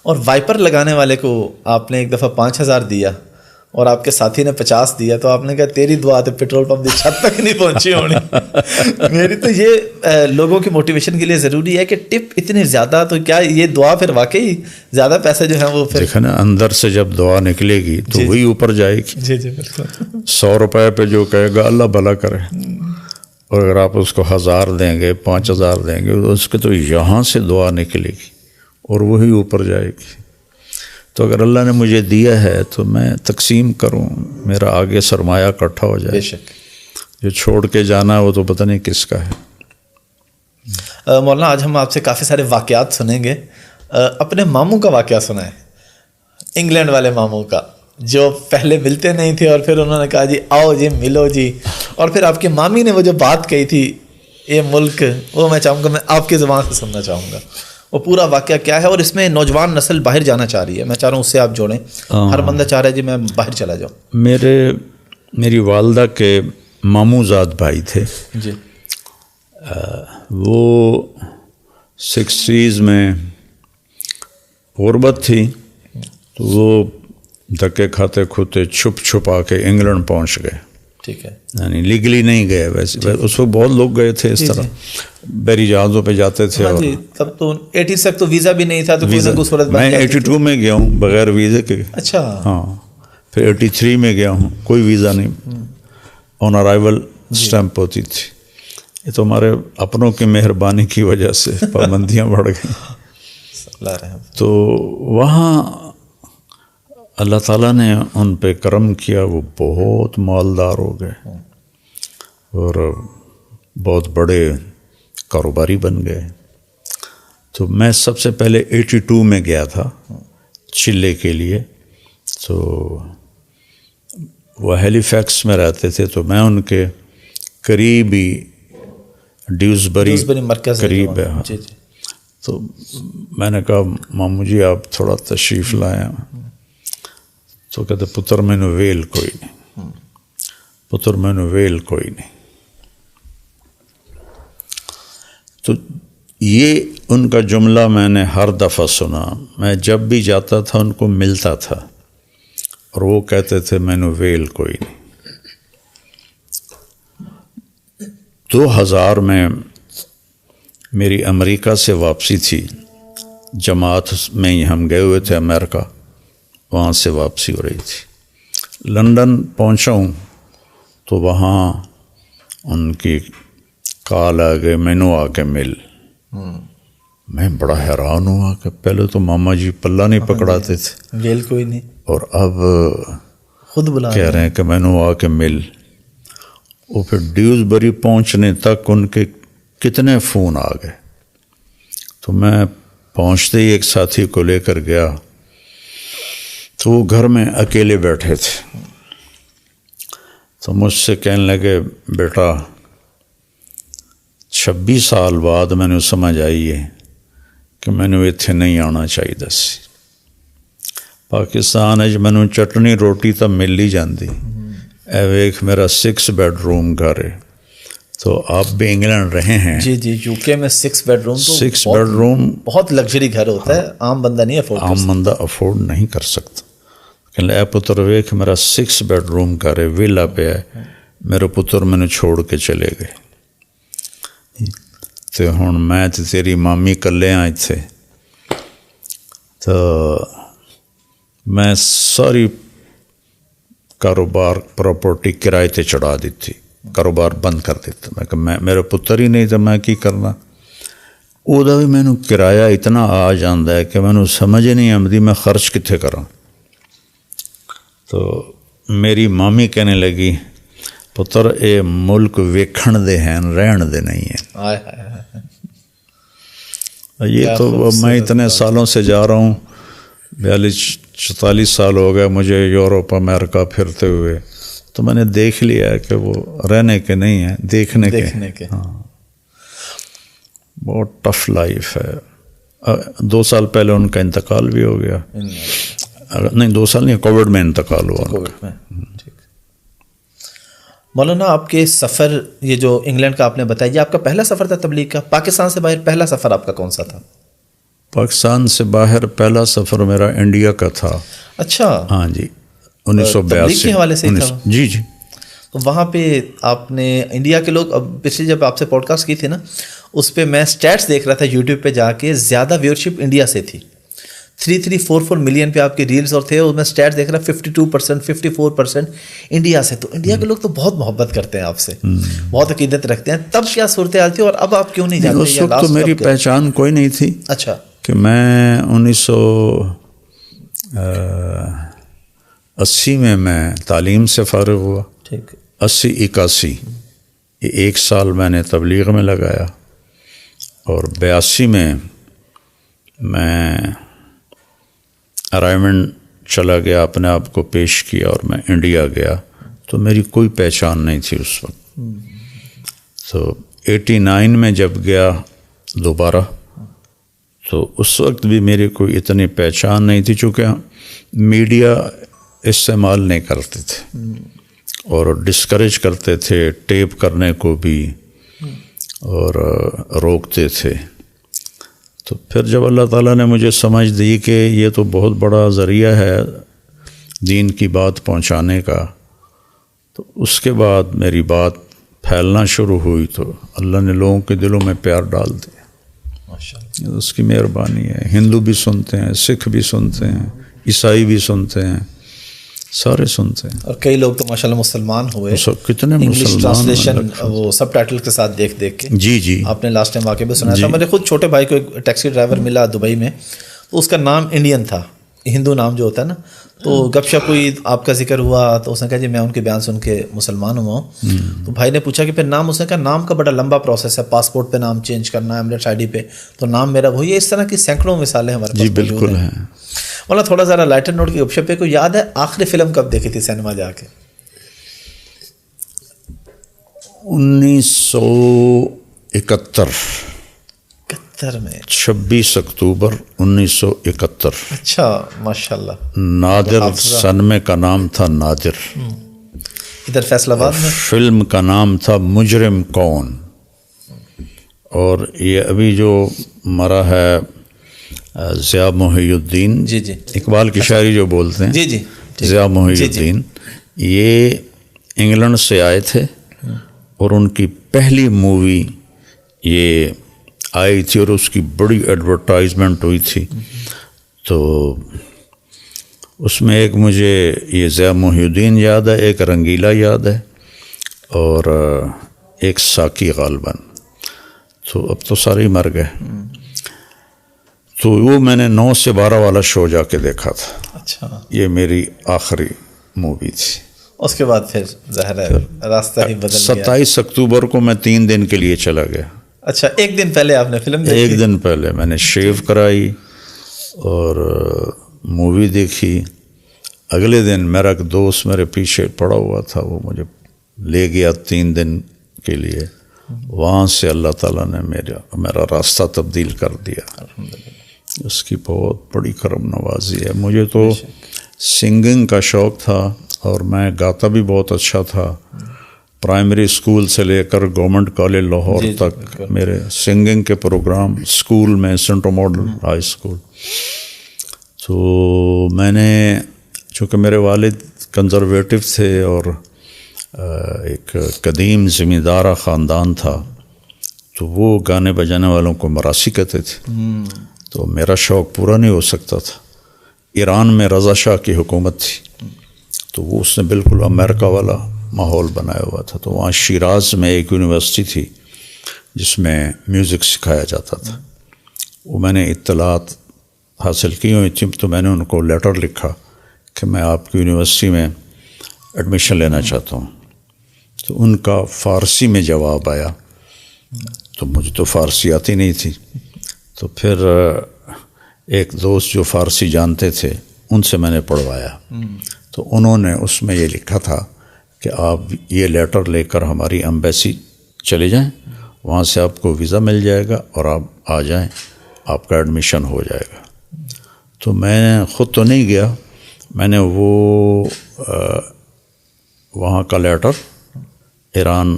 اور وائپر لگانے والے کو آپ نے ایک دفعہ 5000 دیا اور آپ کے ساتھی نے 50 دیا، تو آپ نے کہا تیری دعا تو پیٹرول پمپ کی چھت تک نہیں پہنچی ہونی۔ میری تو یہ لوگوں کی موٹیویشن کے لیے ضروری ہے کہ ٹپ اتنی زیادہ، تو کیا یہ دعا پھر واقعی زیادہ پیسے جو ہیں وہ پھر دیکھیں نا، اندر سے جب دعا نکلے گی تو وہی اوپر جائے گی۔ جی جی بالکل۔ 100 روپے پہ جو کہے گا اللہ بھلا کرے، اور اگر آپ اس کو 1000 دیں گے، 5000 دیں گے، اس کے تو یہاں سے دعا نکلے گی، اور وہی اوپر جائے گی. تو اگر اللہ نے مجھے دیا ہے تو میں تقسیم کروں, میرا آگے سرمایہ اکٹھا ہو جائے. بے شک. جو چھوڑ کے جانا ہے وہ تو پتہ نہیں کس کا ہے. مولانا آج ہم آپ سے کافی سارے واقعات سنیں گے. اپنے ماموں کا واقعہ سنا ہے, انگلینڈ والے ماموں کا, جو پہلے ملتے نہیں تھے اور پھر انہوں نے کہا جی آؤ جی ملو جی, اور پھر آپ کی مامی نے وہ جو بات کہی تھی یہ ملک, وہ میں چاہوں گا میں آپ کی زبان سے سننا چاہوں گا وہ پورا واقعہ کیا ہے. اور اس میں نوجوان نسل باہر جانا چاہ رہی ہے, میں چاہ رہا ہوں اس سے آپ جوڑیں. ہر بندہ چاہ رہا ہے جی میں باہر چلا جاؤں. میری والدہ کے ماموں زاد بھائی تھے جی, وہ 60s میں غربت تھی تو وہ دھکے کھاتے کھوتے چھپ چھپا کے انگلینڈ پہنچ گئے. ٹھیک ہے, یعنی لیگلی نہیں گئے ویسے, اس وقت بہت لوگ گئے تھے اس طرح, بحری جہازوں پہ جاتے تھے. اور تب تو 80 تک تو ویزا بھی نہیں تھا, تو میں 82 میں گیا ہوں بغیر ویزے کے. اچھا. ہاں, پھر 83 میں گیا ہوں, کوئی ویزا نہیں, آن ارائیول اسٹیمپ ہوتی تھی. یہ تو ہمارے اپنوں کی مہربانی کی وجہ سے پابندیاں بڑھ گئیں. تو وہاں اللہ تعالیٰ نے ان پہ کرم کیا, وہ بہت مالدار ہو گئے اور بہت بڑے کاروباری بن گئے. تو میں سب سے پہلے 82 میں گیا تھا چلے کے لیے. تو وہ ہیلی فیکس میں رہتے تھے, تو میں ان کے قریبی ڈیوزبری قریب ہے. تو میں نے کہا ماموں جی آپ تھوڑا تشریف لائیں. تو کہتے پتر میں نے ویل کوئی نہیں, پتر میں نے ویل کوئی نہیں. تو یہ ان کا جملہ میں نے ہر دفعہ سنا. میں جب بھی جاتا تھا ان کو ملتا تھا اور وہ کہتے تھے میں نے ویل کوئی نہیں. 2000 میں میری امریکہ سے واپسی تھی, جماعت میں ہی ہم گئے ہوئے تھے امریکہ, وہاں سے واپسی ہو رہی تھی. لندن پہنچا ہوں تو وہاں ان کی کال آ گئے مینو آ کے مل. میں بڑا حیران ہوا کہ پہلے تو ماما جی پلہ نہیں پکڑاتے تھے, ویل کوئی نہیں, اور اب خود بلا کہہ رہے ہیں کہ مینو آ کے مل. وہ پھر ڈیوزبری پہنچنے تک ان کے کتنے فون آ گئے. تو میں پہنچتے ہی ایک ساتھی کو لے کر گیا تو وہ گھر میں اکیلے بیٹھے تھے. تو مجھ سے کہنے لگے بیٹا 26 سال بعد میں نے سمجھ آئی ہے کہ میں نے اتنے نہیں آنا چاہیے سی. پاکستان اج میں نے چٹنی روٹی تو مل ہی جاندی. اے ویکھ میرا 6 بیڈ روم گھر ہے. تو آپ بھی انگلینڈ رہے ہیں. جی جی, یو کے میں 6 بیڈ روم, 6 بیڈ روم بہت لگژری گھر ہوتا ہے, عام بندہ نہیں افورڈ نہیں کر سکتا. کہ اے پتر ویکھ میرا 6 بیڈ روم گھر ہے, ویلا پہ ہے, میرے پتر میں نے چھوڑ کے چلے گئے. تو ہوں میں تو تیری مامی کلے آئے تھے. تو میں ساری کاروبار پراپرٹی کرائے تے چڑھا دیتی, کاروبار بند کر دیتا. میں کہ میرے پتر ہی نہیں تو میں کی کرنا. وہ بھی مینوں کرایہ اتنا آ جاندہ ہے کہ مینوں سمجھ نہیں آمدی میں خرچ کتنے کراں. تو میری مامی کہنے لگی پتر اے ملک ویکھن دے ہیں رہن دے نہیں ہیں. یہ تو میں اتنے سالوں سے جا رہا ہوں, 42-44 سال ہو گئے مجھے یورپ امریکہ پھرتے ہوئے. تو میں نے دیکھ لیا ہے کہ وہ رہنے کے نہیں ہیں, دیکھنے کے. ہاں, بہت ٹف لائف ہے. 2 سال پہلے ان کا انتقال بھی ہو گیا. نہیں 2 سال نہیں, کووڈ میں انتقال ہوا. مولانا آپ کے سفر, یہ جو انگلینڈ کا آپ نے بتایا, یہ آپ کا پہلا سفر تھا تبلیغ کا؟ پاکستان سے باہر پہلا سفر آپ کا کون سا تھا؟ پاکستان سے باہر پہلا سفر میرا انڈیا کا تھا. اچھا. ہاں جی, 1982 کے حوالے سے تھا. جی جی. تو وہاں پہ آپ نے انڈیا کے لوگ, اب پچھلی جب آپ سے پوڈ کاسٹ کی تھی نا, اس پہ میں سٹیٹس دیکھ رہا تھا یوٹیوب پہ جا کے, زیادہ ویورشپ انڈیا سے تھی. 3344 ملین پہ آپ کے ریلز اور تھے, اور میں سٹیٹس دیکھ رہا 52% 54% انڈیا سے. تو انڈیا کے لوگ تو بہت محبت کرتے ہیں آپ سے, بہت عقیدت رکھتے ہیں. تب کیا صورتحال تھی اور اب آپ کیوں نہیں جاتے؟ اس وقت تو میری پہچان کوئی نہیں تھی. اچھا. کہ میں 1980 میں تعلیم سے فارغ ہوا. ٹھیک. 80-81 یہ 1 سال میں نے تبلیغ میں لگایا, اور 82 میں ارائیومنٹ چلا گیا, اپنے آپ کو پیش کیا اور میں انڈیا گیا. تو میری کوئی پہچان نہیں تھی اس وقت. تو 89 میں جب گیا دوبارہ, تو اس وقت بھی میری کوئی اتنی پہچان نہیں تھی, چونکہ میڈیا استعمال نہیں کرتے تھے اور ڈسکریج کرتے تھے, ٹیپ کرنے کو بھی اور روکتے تھے. تو پھر جب اللہ تعالیٰ نے مجھے سمجھ دی کہ یہ تو بہت بڑا ذریعہ ہے دین کی بات پہنچانے کا, تو اس کے بعد میری بات پھیلنا شروع ہوئی, تو اللہ نے لوگوں کے دلوں میں پیار ڈال دیا. ماشاءاللہ, اس کی مہربانی ہے. ہندو بھی سنتے ہیں, سکھ بھی سنتے ہیں, عیسائی بھی سنتے ہیں, سارے سنتے ہیں. اور کئی لوگ تو ماشاءاللہ مسلمان ہوئے. کتنے انگلش ٹرانسلیشن وہ سب ٹائٹل کے ساتھ دیکھ کے. جی آپ نے لاسٹ ٹائم واقعہ بھی سنا تھا. میرے خود چھوٹے بھائی کو ایک ٹیکسی ڈرائیور ملا دبئی میں, تو اس کا نام انڈین تھا, ہندو نام جو ہوتا ہے نا. تو گپ شپ کوئی آپ کا ذکر ہوا, تو اس نے کہا جی میں ان کے بیان سن کے مسلمان ہوا ہوں. تو بھائی نے پوچھا کہ پھر نام, اس نے کہا نام کا بڑا لمبا پروسیس ہے, پاسپورٹ پہ نام چینج کرنا ہے, ایمریٹس آئی ڈی پہ, تو نام میرا وہی ہے. اس طرح کی سینکڑوں مثالیں ہمارے پاس. جی بالکل ہیں. مولانا تھوڑا ذرا لائٹر نوٹ کی گپ شپ پہ, کوئی یاد ہے آخری فلم کب دیکھی تھی سینما جا کے؟ 1971 میں 26 اکتوبر 1971. اچھا ماشاء اللہ. نادر سنمے کا نام تھا نادر. ادھر فیصل آباد میں. فلم کا نام تھا مجرم کون. اور یہ ابھی جو مرا ہے ضیاء محی الدین, جی جی, اقبال کی شاعری جو بولتے ہیں, جی جی, ضیاء محی الدین, یہ انگلینڈ سے آئے تھے اور ان کی پہلی مووی یہ آئی تھی اور اس کی بڑی ایڈورٹائزمنٹ ہوئی تھی. تو اس میں ایک مجھے یہ ضیاء محی الدین یاد ہے, ایک رنگیلا یاد ہے, اور ایک ساکی غالباً. تو اب تو سارے ہی مر گئے. تو وہ میں نے 9 سے 12 والا شو جا کے دیکھا تھا. اچھا, یہ میری آخری مووی تھی. اس کے بعد پھر ظاہر ہے راستہ ہی بدل گیا. 27 اکتوبر کو میں 3 دن کے لیے چلا گیا. اچھا, ایک دن پہلے آپ نے فلم دیکھی؟ 1 دن پہلے میں نے شیو کرائی اور مووی دیکھی. اگلے دن میرا ایک دوست میرے پیچھے پڑا ہوا تھا, وہ مجھے لے گیا 3 دن کے لیے. وہاں سے اللہ تعالیٰ نے میرا راستہ تبدیل کر دیا. اس کی بہت بڑی کرم نوازی ہے. مجھے تو سنگنگ کا شوق تھا اور میں گاتا بھی بہت اچھا تھا. پرائمری اسکول سے لے کر گورنمنٹ کالج لاہور تک میرے سنگنگ کے پروگرام اسکول میں, سینٹرل ماڈل ہائی اسکول. تو میں نے, چونکہ میرے والد کنزرویٹو تھے اور ایک قدیم زمیندارہ خاندان تھا, تو وہ گانے بجانے والوں کو مراسی کہتے تھے. تو میرا شوق پورا نہیں ہو سکتا تھا. ایران میں رضا شاہ کی حکومت تھی, تو وہ اس نے بالکل امریکہ والا ماحول بنایا ہوا تھا. تو وہاں شیراز میں ایک یونیورسٹی تھی جس میں میوزک سکھایا جاتا تھا. وہ میں نے اطلاعات حاصل کی ہوئی تھی, تو میں نے ان کو لیٹر لکھا کہ میں آپ کی یونیورسٹی میں ایڈمیشن لینا چاہتا ہوں. تو ان کا فارسی میں جواب آیا, تو مجھے تو فارسی آتی نہیں تھی. تو پھر ایک دوست جو فارسی جانتے تھے ان سے میں نے پڑھوایا. تو انہوں نے اس میں یہ لکھا تھا کہ آپ یہ لیٹر لے کر ہماری ایمبیسی چلے جائیں, وہاں سے آپ کو ویزا مل جائے گا اور آپ آ جائیں, آپ کا ایڈمیشن ہو جائے گا. تو میں خود تو نہیں گیا, میں نے وہ وہاں کا لیٹر ایران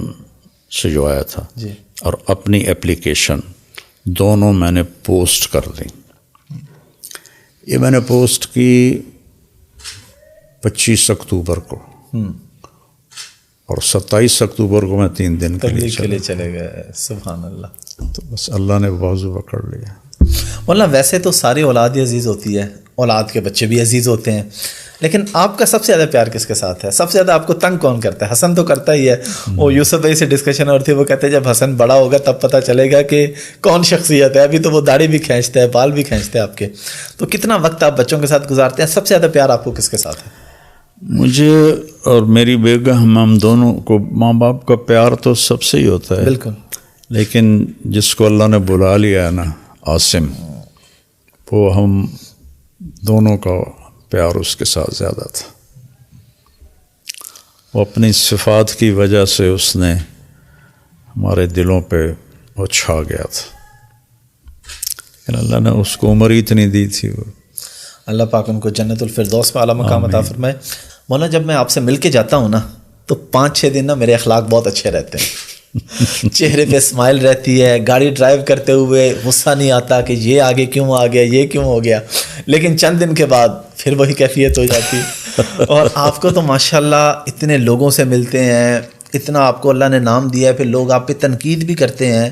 سے جو آیا تھا اور اپنی اپلیکیشن دونوں میں نے پوسٹ کر دی. یہ میں نے پوسٹ کی 25 اکتوبر کو, اور 27 اکتوبر کو میں 3 دن کے لیے چلے گئے. سبحان اللہ. تو بس اللہ نے بازو پکڑ لیا. مولانا ویسے تو ساری اولاد ہی عزیز ہوتی ہے, اولاد کے بچے بھی عزیز ہوتے ہیں, لیکن آپ کا سب سے زیادہ پیار کس کے ساتھ ہے؟ سب سے زیادہ آپ کو تنگ کون کرتا ہے؟ حسن تو کرتا ہی ہے، وہ یوسف بھائی سے ڈسکشن اور تھی، وہ کہتے ہیں جب حسن بڑا ہوگا تب پتہ چلے گا کہ کون شخصیت ہے، ابھی تو وہ داڑھی بھی کھینچتا ہے، بال بھی کھینچتا ہے آپ کے. تو کتنا وقت آپ بچوں کے ساتھ گزارتے ہیں؟ سب سے زیادہ پیار آپ کو کس کے ساتھ ہے؟ مجھے اور میری بیگم، ہم دونوں کو ماں باپ کا پیار تو سب سے ہی ہوتا ہے. بالکل. لیکن جس کو اللہ نے بلا لیا ہے نا، عاصم، وہ ہم دونوں کا پیار اس کے ساتھ زیادہ تھا. وہ اپنی صفات کی وجہ سے اس نے ہمارے دلوں پہ وہ چھا گیا تھا، لیکن اللہ نے اس کو عمر اتنی دی تھی. وہ اللہ پاک ان کو جنت الفردوس میں اعلیٰ مقام عطا فرمائے. مولانا جب میں آپ سے مل کے جاتا ہوں نا تو 5-6 دن نا میرے اخلاق بہت اچھے رہتے ہیں. چہرے پہ اسمائل رہتی ہے، گاڑی ڈرائیو کرتے ہوئے غصہ نہیں آتا کہ یہ آگے کیوں آ گیا، یہ کیوں ہو گیا. لیکن چند دن کے بعد پھر وہی کیفیت ہو جاتی. اور آپ کو تو ماشاءاللہ اتنے لوگوں سے ملتے ہیں، اتنا آپ کو اللہ نے نام دیا ہے، پھر لوگ آپ پہ تنقید بھی کرتے ہیں،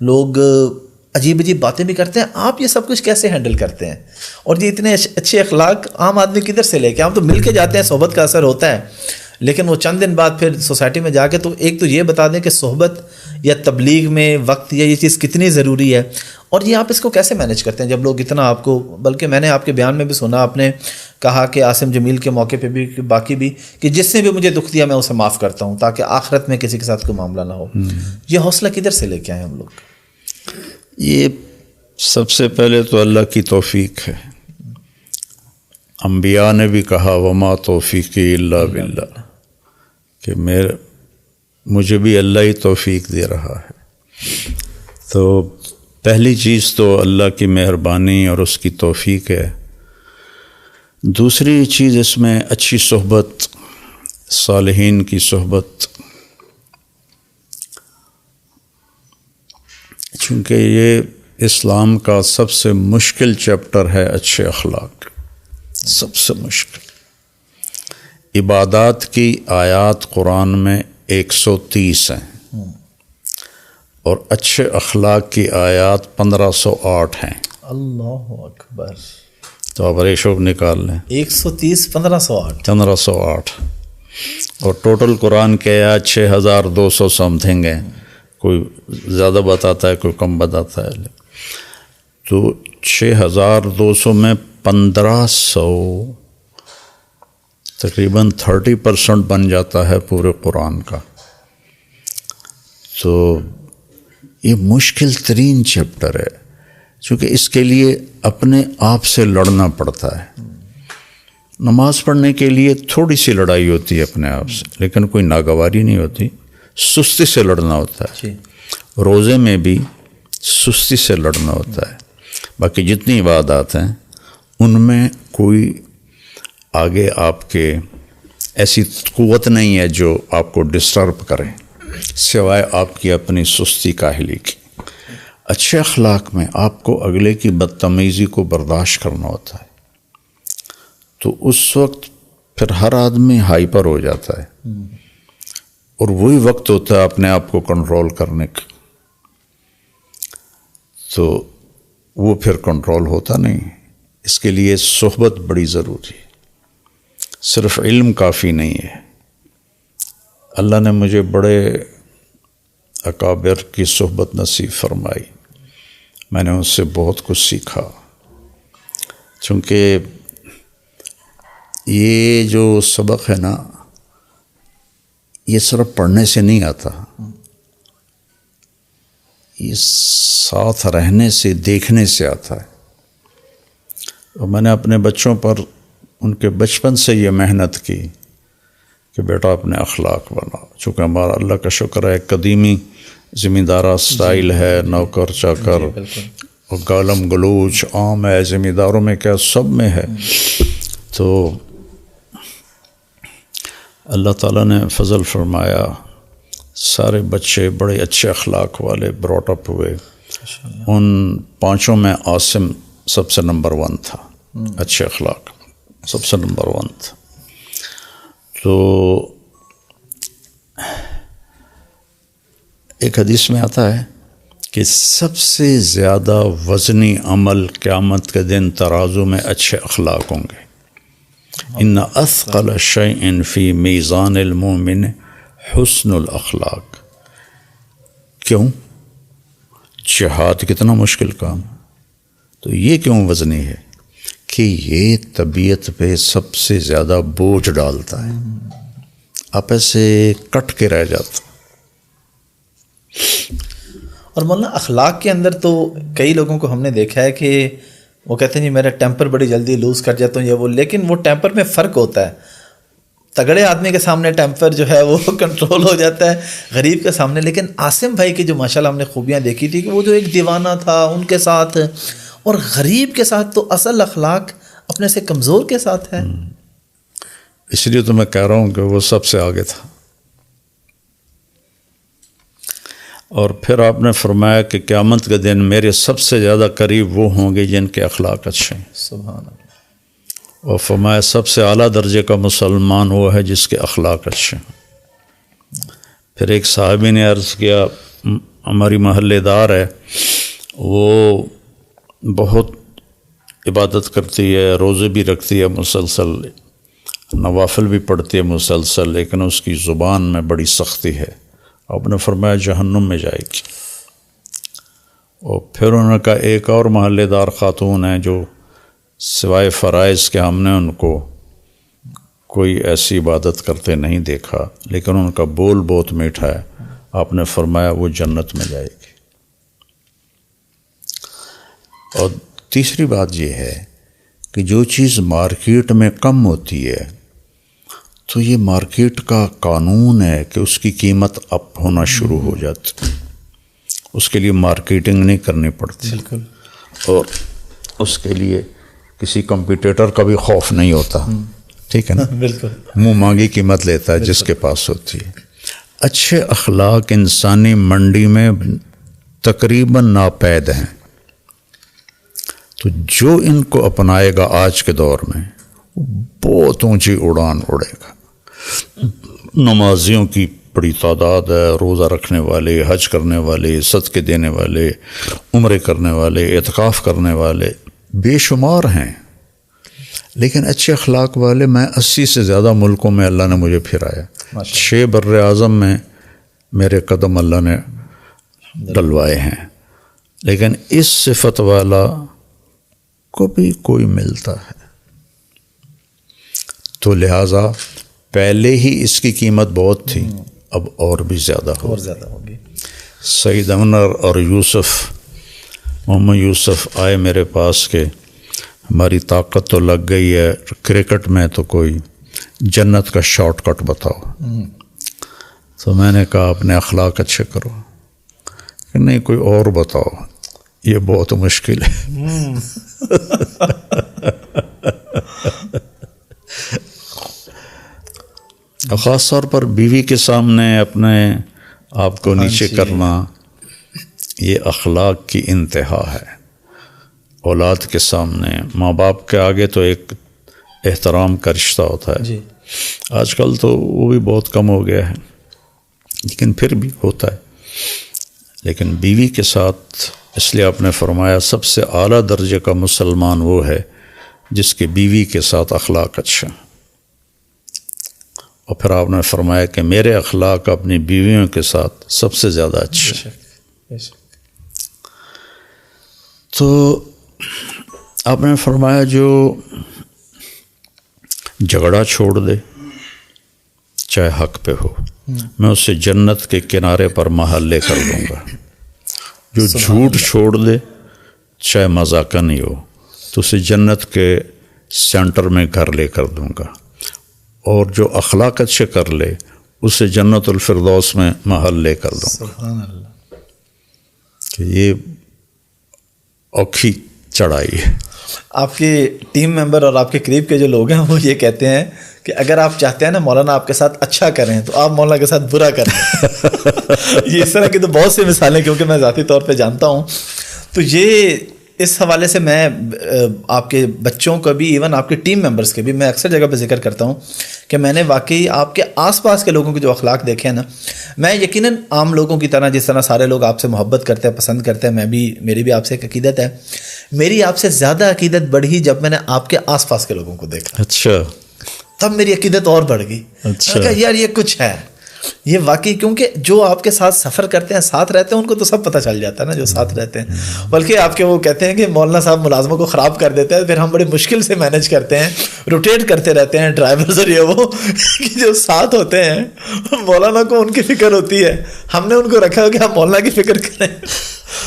لوگ عجیب عجیب باتیں بھی کرتے ہیں. آپ یہ سب کچھ کیسے ہینڈل کرتے ہیں؟ اور یہ اتنے اچھے اخلاق عام آدمی کدھر سے لے کے؟ ہم تو مل کے جاتے ہیں، صحبت کا اثر ہوتا ہے، لیکن وہ چند دن بعد پھر سوسائٹی میں جا کے تو ایک تو یہ بتا دیں کہ صحبت یا تبلیغ میں وقت یا یہ چیز کتنی ضروری ہے، اور یہ آپ اس کو کیسے مینیج کرتے ہیں جب لوگ اتنا آپ کو، بلکہ میں نے آپ کے بیان میں بھی سنا، آپ نے کہا کہ عاصم جمیل کے موقع پہ بھی، باقی بھی، کہ جس نے بھی مجھے دکھ دیا میں اسے معاف کرتا ہوں تاکہ آخرت میں کسی کے ساتھ کوئی معاملہ نہ ہو. یہ حوصلہ کدھر سے لے کے آئے ہم لوگ؟ یہ سب سے پہلے تو اللہ کی توفیق ہے. انبیاء نے بھی کہا وما توفیقی الا باللہ، کہ مجھے بھی اللہ ہی توفیق دے رہا ہے. تو پہلی چیز تو اللہ کی مہربانی اور اس کی توفیق ہے. دوسری چیز اس میں اچھی صحبت، صالحین کی صحبت، چونکہ یہ اسلام کا سب سے مشکل چیپٹر ہے اچھے اخلاق، سب سے مشکل. عبادات کی آیات قرآن میں 130 ہیں اور اچھے اخلاق کی آیات 1508 ہیں. اللہ اکبر. تو آپ ریشو نکال لیں، 130 1508 اور ٹوٹل قرآن کے آیات 6200 سم تھنگ ہیں. کوئی زیادہ بتاتا ہے، کوئی کم بتاتا ہے. تو 6200 میں 1500 تقریباً 30% بن جاتا ہے پورے قرآن کا. تو یہ مشکل ترین چیپٹر ہے، چونکہ اس کے لیے اپنے آپ سے لڑنا پڑتا ہے. نماز پڑھنے کے لیے تھوڑی سی لڑائی ہوتی ہے اپنے آپ سے، لیکن کوئی ناگواری نہیں ہوتی. سستی سے لڑنا ہوتا ہے. روزے میں بھی سستی سے لڑنا ہوتا ہے. باقی جتنی عبادات ہیں ان میں کوئی آگے آپ کے ایسی قوت نہیں ہے جو آپ کو ڈسٹرب کرے، سوائے آپ کی اپنی سستی کاہلی کی. اچھے اخلاق میں آپ کو اگلے کی بدتمیزی کو برداشت کرنا ہوتا ہے. تو اس وقت پھر ہر آدمی ہائپر ہو جاتا ہے، اور وہی وقت ہوتا ہے اپنے آپ کو کنٹرول کرنے کا. تو وہ پھر کنٹرول ہوتا نہیں. اس کے لیے صحبت بڑی ضروری ہے. صرف علم کافی نہیں ہے. اللہ نے مجھے بڑے اکابر کی صحبت نصیب فرمائی. میں نے ان سے بہت کچھ سیکھا، چونکہ یہ جو سبق ہے نا، یہ صرف پڑھنے سے نہیں آتا، یہ ساتھ رہنے سے، دیکھنے سے آتا ہے. اور میں نے اپنے بچوں پر ان کے بچپن سے یہ محنت کی کہ بیٹا اپنے اخلاق بناؤ. چونکہ ہمارا اللہ کا شکر ہے قدیمی زمیندارہ سٹائل ہے، نوکر چاکر اور گالم گلوچ عام ہے، زمینداروں میں کیا سب میں ہے. تو اللہ تعالیٰ نے فضل فرمایا، سارے بچے بڑے اچھے اخلاق والے براٹ اپ ہوئے. ان 5 میں عاصم سب سے نمبر 1 تھا، اچھے اخلاق سب سے نمبر 1 تھا. تو ایک حدیث میں آتا ہے کہ سب سے زیادہ وزنی عمل قیامت کے دن ترازو میں اچھے اخلاق ہوں گے. ان اثقل شیء فی میزان المؤمن حسن الاخلاق. کیوں؟ جہاد کتنا مشکل کام، تو یہ کیوں وزنی ہے کہ یہ طبیعت پہ سب سے زیادہ بوجھ ڈالتا ہے، آپ ایسے کٹ کے رہ جاتا. اور مولانا اخلاق کے اندر تو کئی لوگوں کو ہم نے دیکھا ہے کہ وہ کہتے ہیں جی میرا ٹیمپر بڑی جلدی لوز کر جاتا ہوں یہ وہ، لیکن وہ ٹیمپر میں فرق ہوتا ہے. تگڑے آدمی کے سامنے ٹیمپر جو ہے وہ کنٹرول ہو جاتا ہے، غریب کے سامنے. لیکن عاصم بھائی کی جو ماشاءاللہ ہم نے خوبیاں دیکھی تھی کہ وہ جو ایک دیوانہ تھا ان کے ساتھ، اور غریب کے ساتھ تو اصل اخلاق اپنے سے کمزور کے ساتھ ہے. اس لیے تو میں کہہ رہا ہوں کہ وہ سب سے آگے تھا. اور پھر آپ نے فرمایا کہ قیامت کے دن میرے سب سے زیادہ قریب وہ ہوں گے جن کے اخلاق اچھے ہیں. سبحان اللہ. اور فرمایا سب سے اعلیٰ درجے کا مسلمان وہ ہے جس کے اخلاق اچھے ہیں. پھر ایک صحابی نے عرض کیا، ہماری محلے دار ہے، وہ بہت عبادت کرتی ہے، روزے بھی رکھتی ہے مسلسل، نوافل بھی پڑھتی ہے مسلسل، لیکن اس کی زبان میں بڑی سختی ہے. آپ نے فرمایا جہنم میں جائے گی. اور پھر انہوں نے کہا ایک اور محلے دار خاتون ہیں جو سوائے فرائض کے ہم نے ان کو کوئی ایسی عبادت کرتے نہیں دیکھا، لیکن ان کا بول بہت میٹھا ہے. آپ نے فرمایا وہ جنت میں جائے گی. اور تیسری بات یہ ہے کہ جو چیز مارکیٹ میں کم ہوتی ہے تو یہ مارکیٹ کا قانون ہے کہ اس کی قیمت اپ ہونا شروع ہو جاتی، اس کے لیے مارکیٹنگ نہیں کرنی پڑتی. بالکل. اور اس کے لیے کسی کمپیٹیٹر کا بھی خوف نہیں ہوتا. ٹھیک ہے نا؟ بالکل. منہ مانگی قیمت لیتا ہے جس کے پاس ہوتی ہے. اچھے اخلاق انسانی منڈی میں تقریباً ناپید ہیں، تو جو ان کو اپنائے گا آج کے دور میں بہت اونچی اڑان اڑے گا. نمازیوں کی بڑی تعداد ہے، روزہ رکھنے والے، حج کرنے والے، صدقے دینے والے، عمرے کرنے والے، اعتکاف کرنے والے بے شمار ہیں. لیکن اچھے اخلاق والے میں 80 سے زیادہ ملکوں میں اللہ نے مجھے پھرایا. 6 بر اعظم میں میرے قدم اللہ نے ڈلوائے ہیں. لیکن اس صفت والا کو بھی کوئی ملتا ہے، تو لہٰذا پہلے ہی اس کی قیمت بہت تھی، اب اور بھی زیادہ ہوگی. سعید انور اور محمد یوسف آئے میرے پاس کہ ہماری طاقت تو لگ گئی ہے کرکٹ میں، تو کوئی جنت کا شارٹ کٹ بتاؤ. تو میں نے کہا اپنے اخلاق اچھے کرو. کہ نہیں کوئی اور بتاؤ، یہ بہت مشکل ہے. خاص طور پر بیوی کے سامنے اپنے آپ کو نیچے کرنا، یہ اخلاق کی انتہا ہے. اولاد کے سامنے، ماں باپ کے آگے تو ایک احترام کا رشتہ ہوتا ہے. جی. آج کل تو وہ بھی بہت کم ہو گیا ہے، لیکن پھر بھی ہوتا ہے. لیکن بیوی کے ساتھ اس لیے آپ نے فرمایا سب سے اعلیٰ درجے کا مسلمان وہ ہے جس کے بیوی کے ساتھ اخلاق اچھا. اور پھر آپ نے فرمایا کہ میرے اخلاق اپنی بیویوں کے ساتھ سب سے زیادہ اچھے. تو آپ نے فرمایا جو جھگڑا چھوڑ دے چاہے حق پہ ہو، میں اسے جنت کے کنارے پر محل لے کر دوں گا. جو جھوٹ چھوڑ دے چاہے مذاقہ نہیں ہو، تو اسے جنت کے سینٹر میں گھر لے کر دوں گا. اور جو اخلاق اچھے کر لے اسے جنت الفردوس میں محل لے کر دوں گا. سبحان اللہ. کہ یہ اوکھی چڑھائی ہے. آپ کے ٹیم ممبر اور آپ کے قریب کے جو لوگ ہیں وہ یہ کہتے ہیں کہ اگر آپ چاہتے ہیں نا مولانا آپ کے ساتھ اچھا کریں تو آپ مولانا کے ساتھ برا کریں. یہ اس طرح کی تو بہت سی مثالیں کیونکہ میں ذاتی طور پہ جانتا ہوں. تو یہ اس حوالے سے میں آپ کے بچوں کا بھی، ایون آپ کے ٹیم ممبرس کے بھی میں اکثر جگہ پہ ذکر کرتا ہوں کہ میں نے واقعی آپ کے آس پاس کے لوگوں کے جو اخلاق دیکھے ہیں نا، میں یقیناً عام لوگوں کی طرح جس طرح سارے لوگ آپ سے محبت کرتے ہیں، پسند کرتے ہیں، میری بھی آپ سے ایک عقیدت ہے، میری آپ سے زیادہ عقیدت بڑھی جب میں نے آپ کے آس پاس کے لوگوں کو دیکھا. اچھا. تب میری عقیدت اور بڑھ گئی. اچھا. کہا یار یہ کچھ ہے یہ واقعی, کیونکہ جو آپ کے ساتھ سفر کرتے ہیں, ساتھ رہتے ہیں, ان کو تو سب پتہ چل جاتا ہے نا جو ساتھ رہتے ہیں. بلکہ آپ کے وہ کہتے ہیں کہ مولانا صاحب ملازموں کو خراب کر دیتے ہیں, پھر ہم بڑی مشکل سے مینیج کرتے ہیں, روٹیٹ کرتے رہتے ہیں ڈرائیورز اور یہ وہ, کہ جو ساتھ ہوتے ہیں مولانا کو ان کی فکر ہوتی ہے, ہم نے ان کو رکھا ہو کہ آپ مولانا کی فکر کریں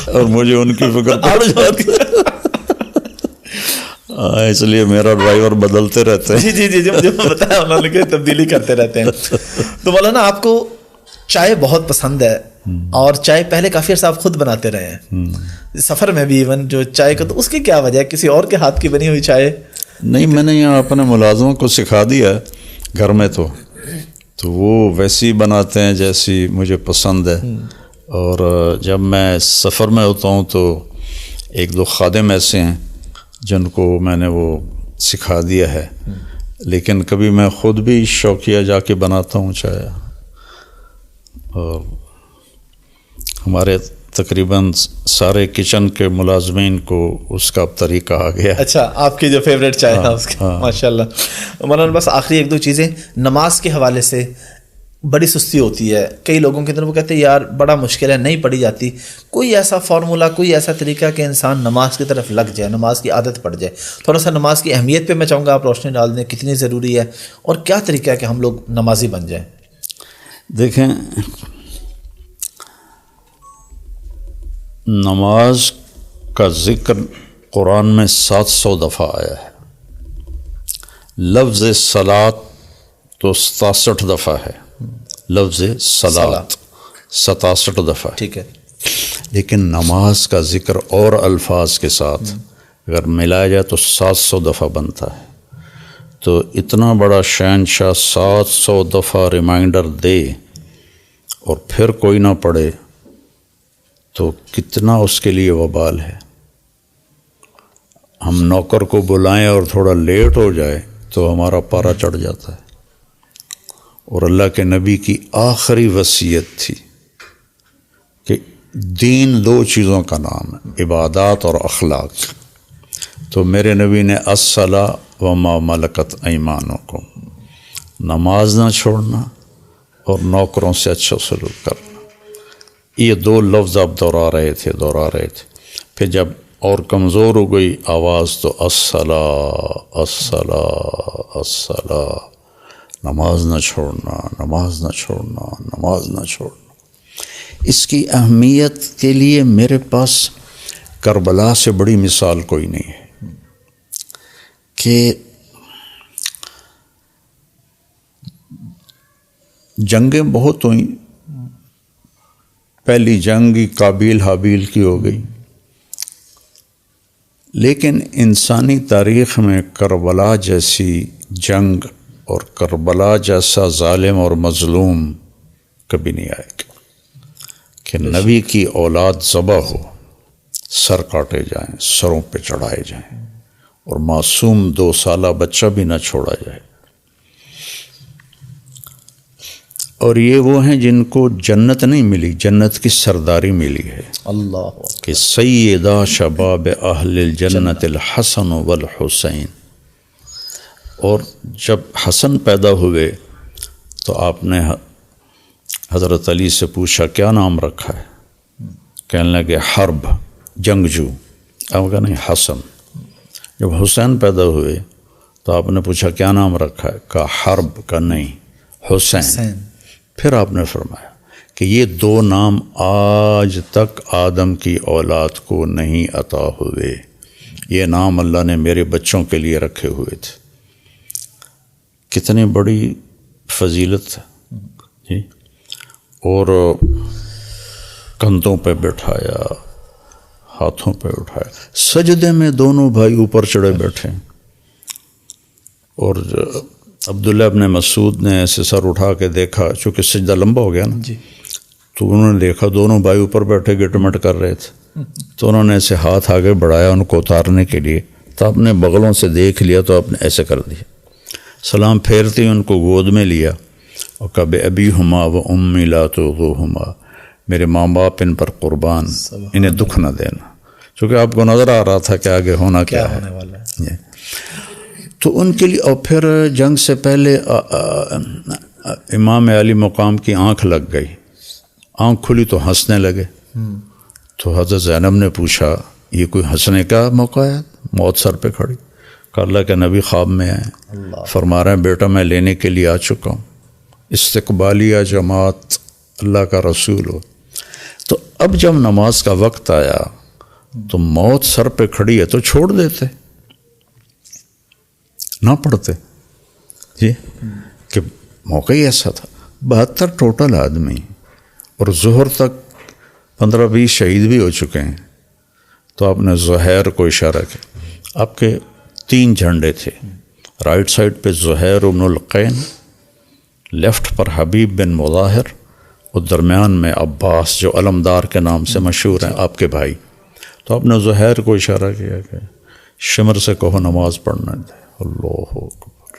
اور مجھے ان کی فکر پڑ جاتی ہے, اس لیے میرا ڈرائیور بدلتے رہتے ہیں. جی مجھے بتایا انہوں نے کہ تبدیلی کرتے رہتے ہیں. تو مولانا آپ کو چائے بہت پسند ہے, اور چائے پہلے کافی عرصہ آپ خود بناتے رہے ہیں, سفر میں بھی ایون جو چائے کو, تو اس کی کیا وجہ ہے؟ کسی اور کے ہاتھ کی بنی ہوئی چائے نہیں, میں نے یہاں اپنے ملازموں کو سکھا دیا گھر میں, تو وہ ویسی بناتے ہیں جیسی مجھے پسند ہے. اور جب میں سفر میں ہوتا ہوں تو ایک دو خادم ایسے ہیں جن کو میں نے وہ سکھا دیا ہے, لیکن کبھی میں خود بھی شوقیہ جا کے بناتا ہوں چائے. اور ہمارے تقریباً سارے کچن کے ملازمین کو اس کا طریقہ آ گیا. اچھا, آپ کی جو فیوریٹ چائے ہے اس کا, ماشاء اللہ. مولانا بس آخری ایک دو چیزیں, نماز کے حوالے سے بڑی سستی ہوتی ہے کئی لوگوں کے اندر, وہ کہتے ہیں یار بڑا مشکل ہے, نہیں پڑھی جاتی. کوئی ایسا فارمولا, کوئی ایسا طریقہ کہ انسان نماز کی طرف لگ جائے, نماز کی عادت پڑ جائے؟ تھوڑا سا نماز کی اہمیت پہ میں چاہوں گا آپ روشنی ڈال دیں, کتنی ضروری ہے, اور کیا طریقہ ہے کہ ہم لوگ نمازی بن جائیں؟ دیکھیں, نماز کا ذکر قرآن میں 700 دفعہ آیا ہے. لفظ صلاۃ تو 67 دفعہ ہے, لفظ صلاۃ 67 دفعہ. ٹھیک ہے. لیکن نماز کا ذکر اور الفاظ کے ساتھ اگر ملایا جائے تو 700 دفعہ بنتا ہے. تو اتنا بڑا شہنشاہ 700 دفعہ ریمائنڈر دے اور پھر کوئی نہ پڑھے تو کتنا اس کے لیے وبال ہے. ہم نوکر کو بلائیں اور تھوڑا لیٹ ہو جائے تو ہمارا پارا چڑھ جاتا ہے. اور اللہ کے نبی کی آخری وصیت تھی کہ دین 2 چیزوں کا نام ہے, عبادات اور اخلاق. تو میرے نبی نے الصلاۃ وما ملکت ایمانکم, نماز نہ چھوڑنا اور نوکروں سے اچھا سلوک کرنا. یہ 2 لفظ آپ دہرا رہے تھے. پھر جب اور کمزور ہو گئی آواز تو الصلاۃ الصلاۃ الصلاۃ, نماز نہ چھوڑنا, نماز نہ چھوڑنا, نماز نہ چھوڑنا. اس کی اہمیت کے لیے میرے پاس کربلا سے بڑی مثال کوئی نہیں ہے کہ جنگیں بہت ہوئیں. پہلی جنگ قابیل حابیل کی ہو گئی, لیکن انسانی تاریخ میں کربلا جیسی جنگ اور کربلا جیسا ظالم اور مظلوم کبھی نہیں آئے گا کہ نبی کی اولاد ذبح ہو, سر کاٹے جائیں, سروں پہ چڑھائے جائیں, اور معصوم 2 سالہ بچہ بھی نہ چھوڑا جائے. اور یہ وہ ہیں جن کو جنت نہیں ملی, جنت کی سرداری ملی ہے. اللہ کہ سیدہ شباب اہل الجنت الحسن والحسین. اور جب حسن پیدا ہوئے تو آپ نے حضرت علی سے پوچھا کیا نام رکھا ہے؟ کہنے لگے حرب, جنگجو. آپ کہا نہیں, حسن. جب حسین پیدا ہوئے تو آپ نے پوچھا کیا نام رکھا ہے؟ کہا حرب. کا نہیں, حسین. پھر آپ نے فرمایا کہ یہ 2 نام آج تک آدم کی اولاد کو نہیں عطا ہوئے, یہ نام اللہ نے میرے بچوں کے لیے رکھے ہوئے تھے. کتنی بڑی فضیلت ہے جی. اور کندھوں پہ بٹھایا, ہاتھوں پہ اٹھایا, سجدے میں دونوں بھائی اوپر چڑھے بیٹھے. اور عبداللہ ابن مسعود نے ایسے سر اٹھا کے دیکھا, چونکہ سجدہ لمبا ہو گیا نا جی, تو انہوں نے دیکھا دونوں بھائی اوپر بیٹھے گٹمٹ کر رہے تھے. تو انہوں نے ایسے ہاتھ آگے بڑھایا ان کو اتارنے کے لیے, تو آپ نے بغلوں سے دیکھ لیا تو آپ نے ایسے کر دیا. سلام پھیرتے ان کو گود میں لیا اور کہا بے ابی ہما و امی لا تغضوہما, میرے ماں باپ ان پر قربان, انہیں دکھ نہ دینا. چونکہ آپ کو نظر آ رہا تھا کہ آگے ہونا کیا ہے. ہونے والا ہے. تو ان کے لیے، اور پھر جنگ سے پہلے امام علی مقام کی آنکھ لگ گئی، آنکھ کھلی تو ہنسنے لگے. تو حضرت زینب نے پوچھا یہ کوئی ہنسنے کا موقع ہے؟ موت سر پہ کھڑی. کہ اللہ کے نبی خواب میں آئے، فرما رہے ہیں بیٹا میں لینے کے لیے آ چکا ہوں، استقبالیہ جماعت اللہ کا رسول ہو. تو اب جب نماز کا وقت آیا تو موت سر پہ کھڑی ہے تو چھوڑ دیتے، نہ پڑھتے. جی کہ موقع ہی ایسا تھا. 72 ٹوٹل آدمی، اور ظہر تک 15-20 شہید بھی ہو چکے ہیں. تو آپ نے زہیر کو اشارہ کیا. آپ کے 3 جھنڈے تھے، رائٹ سائڈ پہ زہیر بن القین، لیفٹ پر حبیب بن مظاہر، اور درمیان میں عباس جو علمدار کے نام سے مشہور ہیں، آپ کے بھائی. تو آپ نے زہیر کو اشارہ کیا کہ شمر سے کہو نماز پڑھنا دے. اللہ اکبر.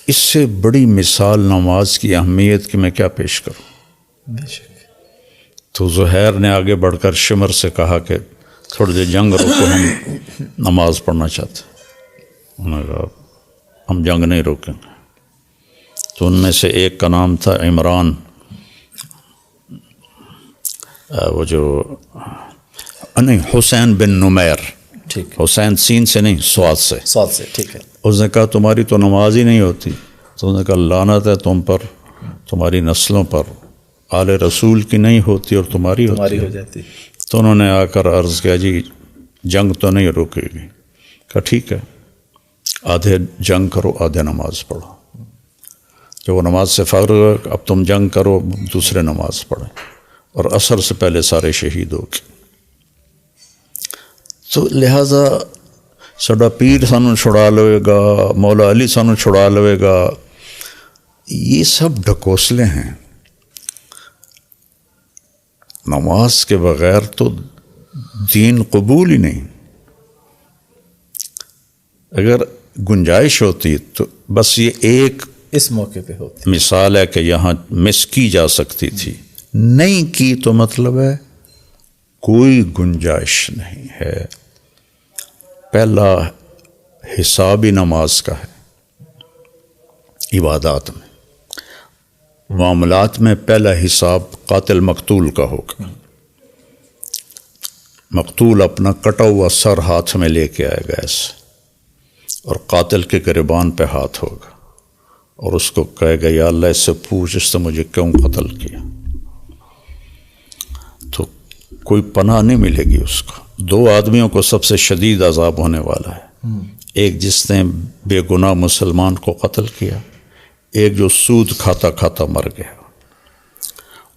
اس سے بڑی مثال نماز کی اہمیت کی میں کیا پیش کروں. بے شک. تو زہیر نے آگے بڑھ کر شمر سے کہا کہ تھوڑی دیر جنگ روکو، ہم نماز پڑھنا چاہتے. انہوں نے کہا ہم جنگ نہیں روکیں گے. تو ان میں سے ایک کا نام تھا عمران، وہ جو نہیں، حسین بن نمیر. ٹھیک. حسین سین سے نہیں، سواد سے. سواد سے. ٹھیک ہے. اس نے کہا تمہاری تو نماز ہی نہیں ہوتی. تو اس نے کہا لعنت ہے تم پر، تمہاری نسلوں پر، آل رسول کی نہیں ہوتی اور تمہاری ہوتی ہو جاتی. تو انہوں نے آ کر عرض کیا جی جنگ تو نہیں روکے گی. کہا ٹھیک ہے، آدھے جنگ کرو آدھے نماز پڑھو. جب وہ نماز سے فارغ ہو، اب تم جنگ کرو، دوسرے نماز پڑھیں، اور عصر سے پہلے سارے شہید ہو گئے. تو لہٰذا ساڈا پیر سانو چھڑا لوے گا، مولا علی سانو چھڑا لوے گا، یہ سب ڈھکوسلے ہیں. نماز کے بغیر تو دین قبول ہی نہیں. اگر گنجائش ہوتی تو بس یہ ایک اس موقع پہ ہوتی مثال ہے کہ یہاں مس کی جا سکتی تھی، نہیں کی تو مطلب ہے کوئی گنجائش نہیں ہے. پہلا حساب ہی نماز کا ہے. عبادات میں، معاملات میں پہلا حساب قاتل مقتول کا ہوگا. مقتول اپنا کٹا ہوا سر ہاتھ میں لے کے آئے گا ایسے، اور قاتل کے گریبان پہ ہاتھ ہوگا، اور اس کو کہے گا یا اللہ اس سے پوچھ اس نے مجھے کیوں قتل کیا. تو کوئی پناہ نہیں ملے گی اس کو. 2 آدمیوں کو سب سے شدید عذاب ہونے والا ہے. ایک جس نے بے گناہ مسلمان کو قتل کیا، ایک جو سود کھاتا کھاتا مر گیا.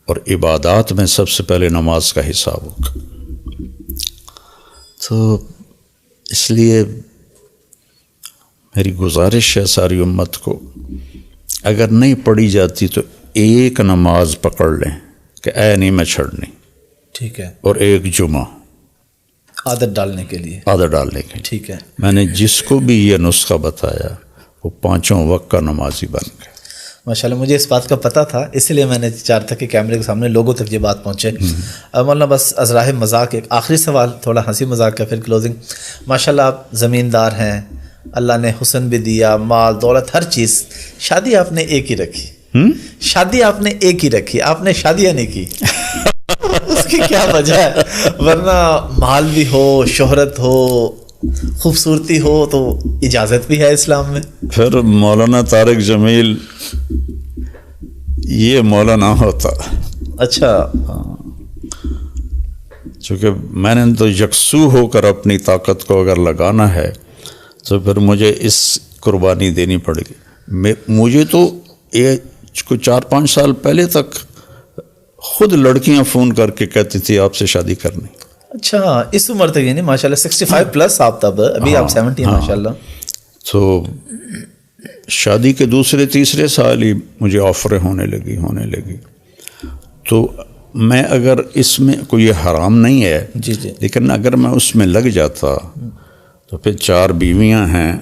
اور عبادات میں سب سے پہلے نماز کا حساب ہوگا. تو اس لیے میری گزارش ہے ساری امت کو، اگر نہیں پڑھی جاتی تو ایک نماز پکڑ لیں کہ اے نہیں میں چھڑنی. ٹھیک ہے. اور ایک جمعہ عادت ڈالنے کے لیے. عادت ڈالنے کے لیے. ٹھیک ہے. میں نے جس کو بھی یہ نسخہ بتایا وہ 5 وقت کا نمازی بن گیا. ماشاءاللہ مجھے اس بات کا پتہ تھا، اس لیے میں نے چاہتا تھا کہ کیمرے کے سامنے لوگوں تک یہ بات پہنچے. مولانا بس ازراہ مذاق ایک آخری سوال، تھوڑا ہنسی مذاق کا، پھر کلوزنگ. ماشاءاللہ آپ زمیندار ہیں، اللہ نے حسن بھی دیا، مال دولت ہر چیز. شادی آپ نے ایک ہی رکھی. شادی آپ نے ایک ہی رکھی، آپ نے شادیاں نہیں کی. اس کی کیا وجہ ہے؟ ورنہ مال بھی ہو، شہرت ہو، خوبصورتی ہو تو اجازت بھی ہے اسلام میں. پھر مولانا طارق جمیل یہ مولانا ہوتا. اچھا. چونکہ میں نے تو یکسو ہو کر اپنی طاقت کو اگر لگانا ہے تو پھر مجھے اس قربانی دینی پڑے گی. مجھے تو کوئی 4-5 سال پہلے تک خود لڑکیاں فون کر کے کہتی تھی آپ سے شادی کرنی. اچھا اس عمر تک یعنی ماشاءاللہ 65 پلس آپ تب، ابھی آپ 70 ہیں ماشاءاللہ. تو شادی کے دوسرے تیسرے سال ہی مجھے آفریں ہونے لگی. تو میں اگر اس میں کوئی حرام نہیں ہے جی جی، لیکن اگر میں اس میں لگ جاتا تو پھر 4 بیویاں ہیں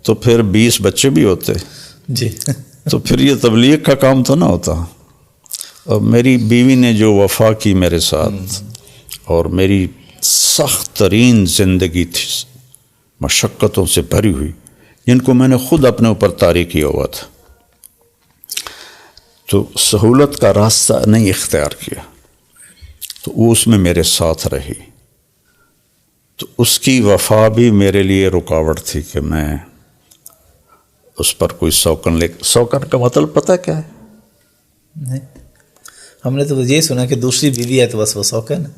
تو پھر 20 بچے بھی ہوتے جی. تو پھر یہ تبلیغ کا کام تو نہ ہوتا. اور میری بیوی نے جو وفا کی میرے ساتھ، اور میری سخت ترین زندگی تھی مشقتوں سے بھری ہوئی، جن کو میں نے خود اپنے اوپر طاری کیا ہوا تھا، تو سہولت کا راستہ نہیں اختیار کیا، تو وہ اس میں میرے ساتھ رہی، تو اس کی وفا بھی میرے لیے رکاوٹ تھی کہ میں اس پر کوئی سوکن سوکن کا مطلب پتہ کیا ہے؟ نہیں، ہم نے تو یہ سنا کہ دوسری بیوی ہے تو بس وہ سوکن ہے۔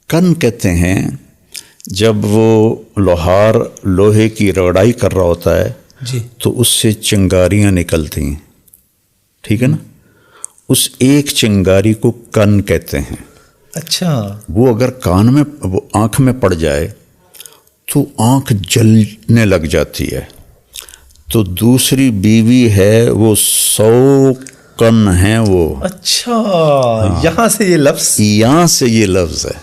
کن کہتے ہیں جب وہ لوہے کی رگڑائی کر رہا ہوتا ہے جی، تو اس سے چنگاریاں نکلتی ہیں، ٹھیک ہے نا، اس ایک چنگاری کو کن کہتے ہیں۔ اچھا، وہ اگر کان میں وہ آنکھ میں پڑ جائے تو آنکھ جلنے لگ جاتی ہے، تو دوسری بیوی ہے وہ 100 کن ہیں وہ۔ اچھا، یہاں سے یہ لفظ ہے۔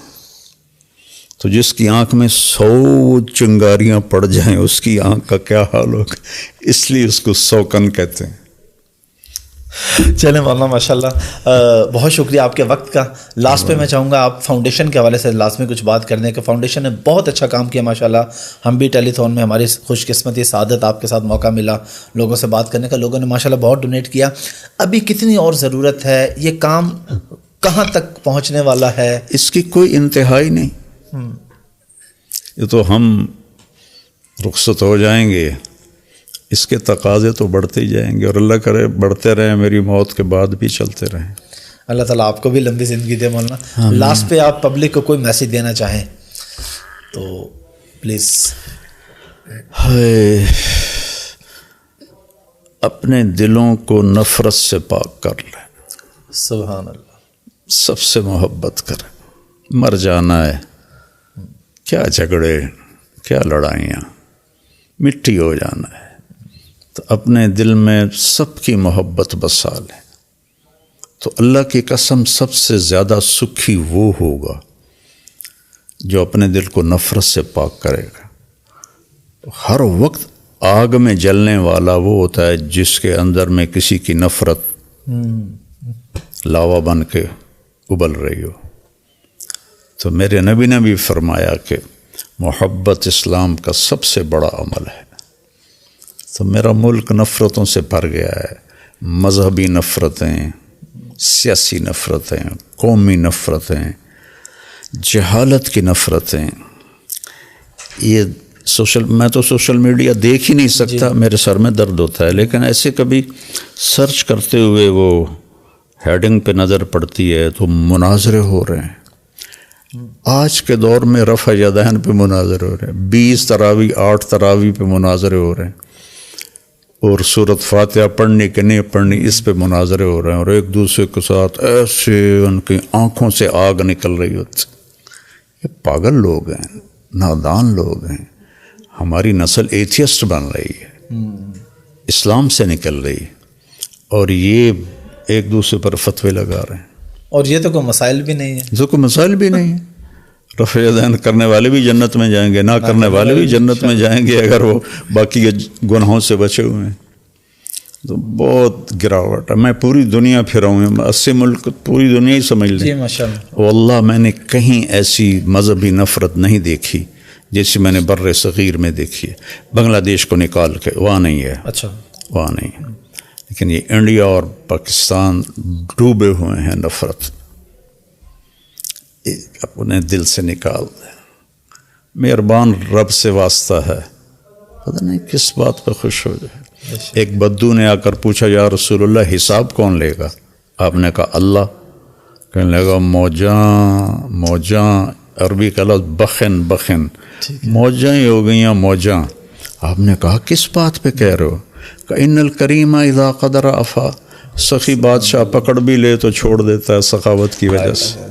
تو جس کی آنکھ میں 100 چنگاریاں پڑ جائیں اس کی آنکھ کا کیا حال ہوگا، اس لیے اس کو 100 کن کہتے ہیں۔ چلیں مولانا، ماشاءاللہ بہت شکریہ آپ کے وقت کا۔ لاسٹ پہ میں چاہوں گا آپ فاؤنڈیشن کے حوالے سے لازمی کچھ بات کر دیں کہ فاؤنڈیشن نے بہت اچھا کام کیا ماشاءاللہ۔ ہم بھی ٹیلی تھون میں ہماری خوش قسمتی سعادت آپ کے ساتھ موقع ملا لوگوں سے بات کرنے کا، لوگوں نے ماشاءاللہ بہت ڈونیٹ کیا۔ ابھی کتنی اور ضرورت ہے؟ یہ کام کہاں تک پہنچنے والا ہے؟ اس کی کوئی انتہائی نہیں، یہ تو ہم رخصت ہو جائیں گے، اس کے تقاضے تو بڑھتے ہی جائیں گے، اور اللہ کرے بڑھتے رہیں، میری موت کے بعد بھی چلتے رہیں۔ اللہ تعالیٰ آپ کو بھی لمبی زندگی دے مولانا۔ لاسٹ پہ آپ پبلک کو کوئی میسیج دینا چاہیں تو پلیز۔ اپنے دلوں کو نفرت سے پاک کر لیں، سبحان اللہ، سب سے محبت کریں، مر جانا ہے، کیا جھگڑے، کیا لڑائیاں، مٹی ہو جانا ہے، تو اپنے دل میں سب کی محبت بسا لیں، تو اللہ کی قسم سب سے زیادہ سکھی وہ ہوگا جو اپنے دل کو نفرت سے پاک کرے گا۔ ہر وقت آگ میں جلنے والا وہ ہوتا ہے جس کے اندر میں کسی کی نفرت لاوا بن کے ابل رہی ہو۔ تو میرے نبی نے بھی فرمایا کہ محبت اسلام کا سب سے بڑا عمل ہے۔ تو میرا ملک نفرتوں سے بھر گیا ہے، مذہبی نفرتیں، سیاسی نفرتیں، قومی نفرتیں، جہالت کی نفرتیں۔ یہ میں تو سوشل میڈیا دیکھ ہی نہیں سکتا، میرے سر میں درد ہوتا ہے، لیکن ایسے کبھی سرچ کرتے ہوئے وہ ہیڈنگ پہ نظر پڑتی ہے تو مناظرے ہو رہے ہیں۔ آج کے دور میں رفع یدین پہ مناظرے ہو رہے ہیں، 20 تراویح 8 تراویح پہ مناظرے ہو رہے ہیں، اور سورۃ فاتحہ پڑھنی کہ نہیں پڑھنی اس پہ مناظرے ہو رہے ہیں، اور ایک دوسرے کے ساتھ ایسے ان کی آنکھوں سے آگ نکل رہی ہوتی۔ یہ پاگل لوگ ہیں، نادان لوگ ہیں۔ ہماری نسل ایتھیسٹ بن رہی ہے، اسلام سے نکل رہی، اور یہ ایک دوسرے پر فتوے لگا رہے ہیں، اور یہ تو کوئی مسائل بھی نہیں ہے، جو کوئی مسائل بھی نہیں ہے۔ رفع یدین کرنے والے بھی جنت میں جائیں گے، نہ کرنے والے بھی جنت میں جائیں گے اگر وہ باقی گناہوں سے بچے ہوئے ہیں۔ تو بہت گراوٹ ہے۔ میں پوری دنیا پھرا ہوں، 80 ملک، پوری دنیا ہی سمجھ لیں۔ جی ماشاءاللہ، واللہ میں نے کہیں ایسی مذہبی نفرت نہیں دیکھی جیسی میں نے بر صغیر میں دیکھی ہے۔ بنگلہ دیش کو نکال کے وہاں نہیں ہے، اچھا وہاں نہیں ہے، لیکن یہ انڈیا اور پاکستان ڈوبے ہوئے ہیں نفرت، اپنے دل سے نکال دیں۔ مہربان رب سے واسطہ ہے، پتہ نہیں کس بات پہ خوش ہو جائے۔ ایک بدو نے آ کر پوچھا، یا رسول اللہ حساب کون لے گا؟ آپ نے کہا اللہ۔ کہنے لگا موجاں، عربی کا لفظ بخن، موجاں ہی ہو گئیں موجاں۔ آپ نے کہا کس بات پہ کہہ رہے ہو؟ کہ ان الکریم اذا قدر عفا، سخی بادشاہ پکڑ بھی لے تو چھوڑ دیتا ہے سخاوت کی وجہ سے۔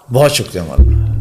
بہت شکریہ مولانا۔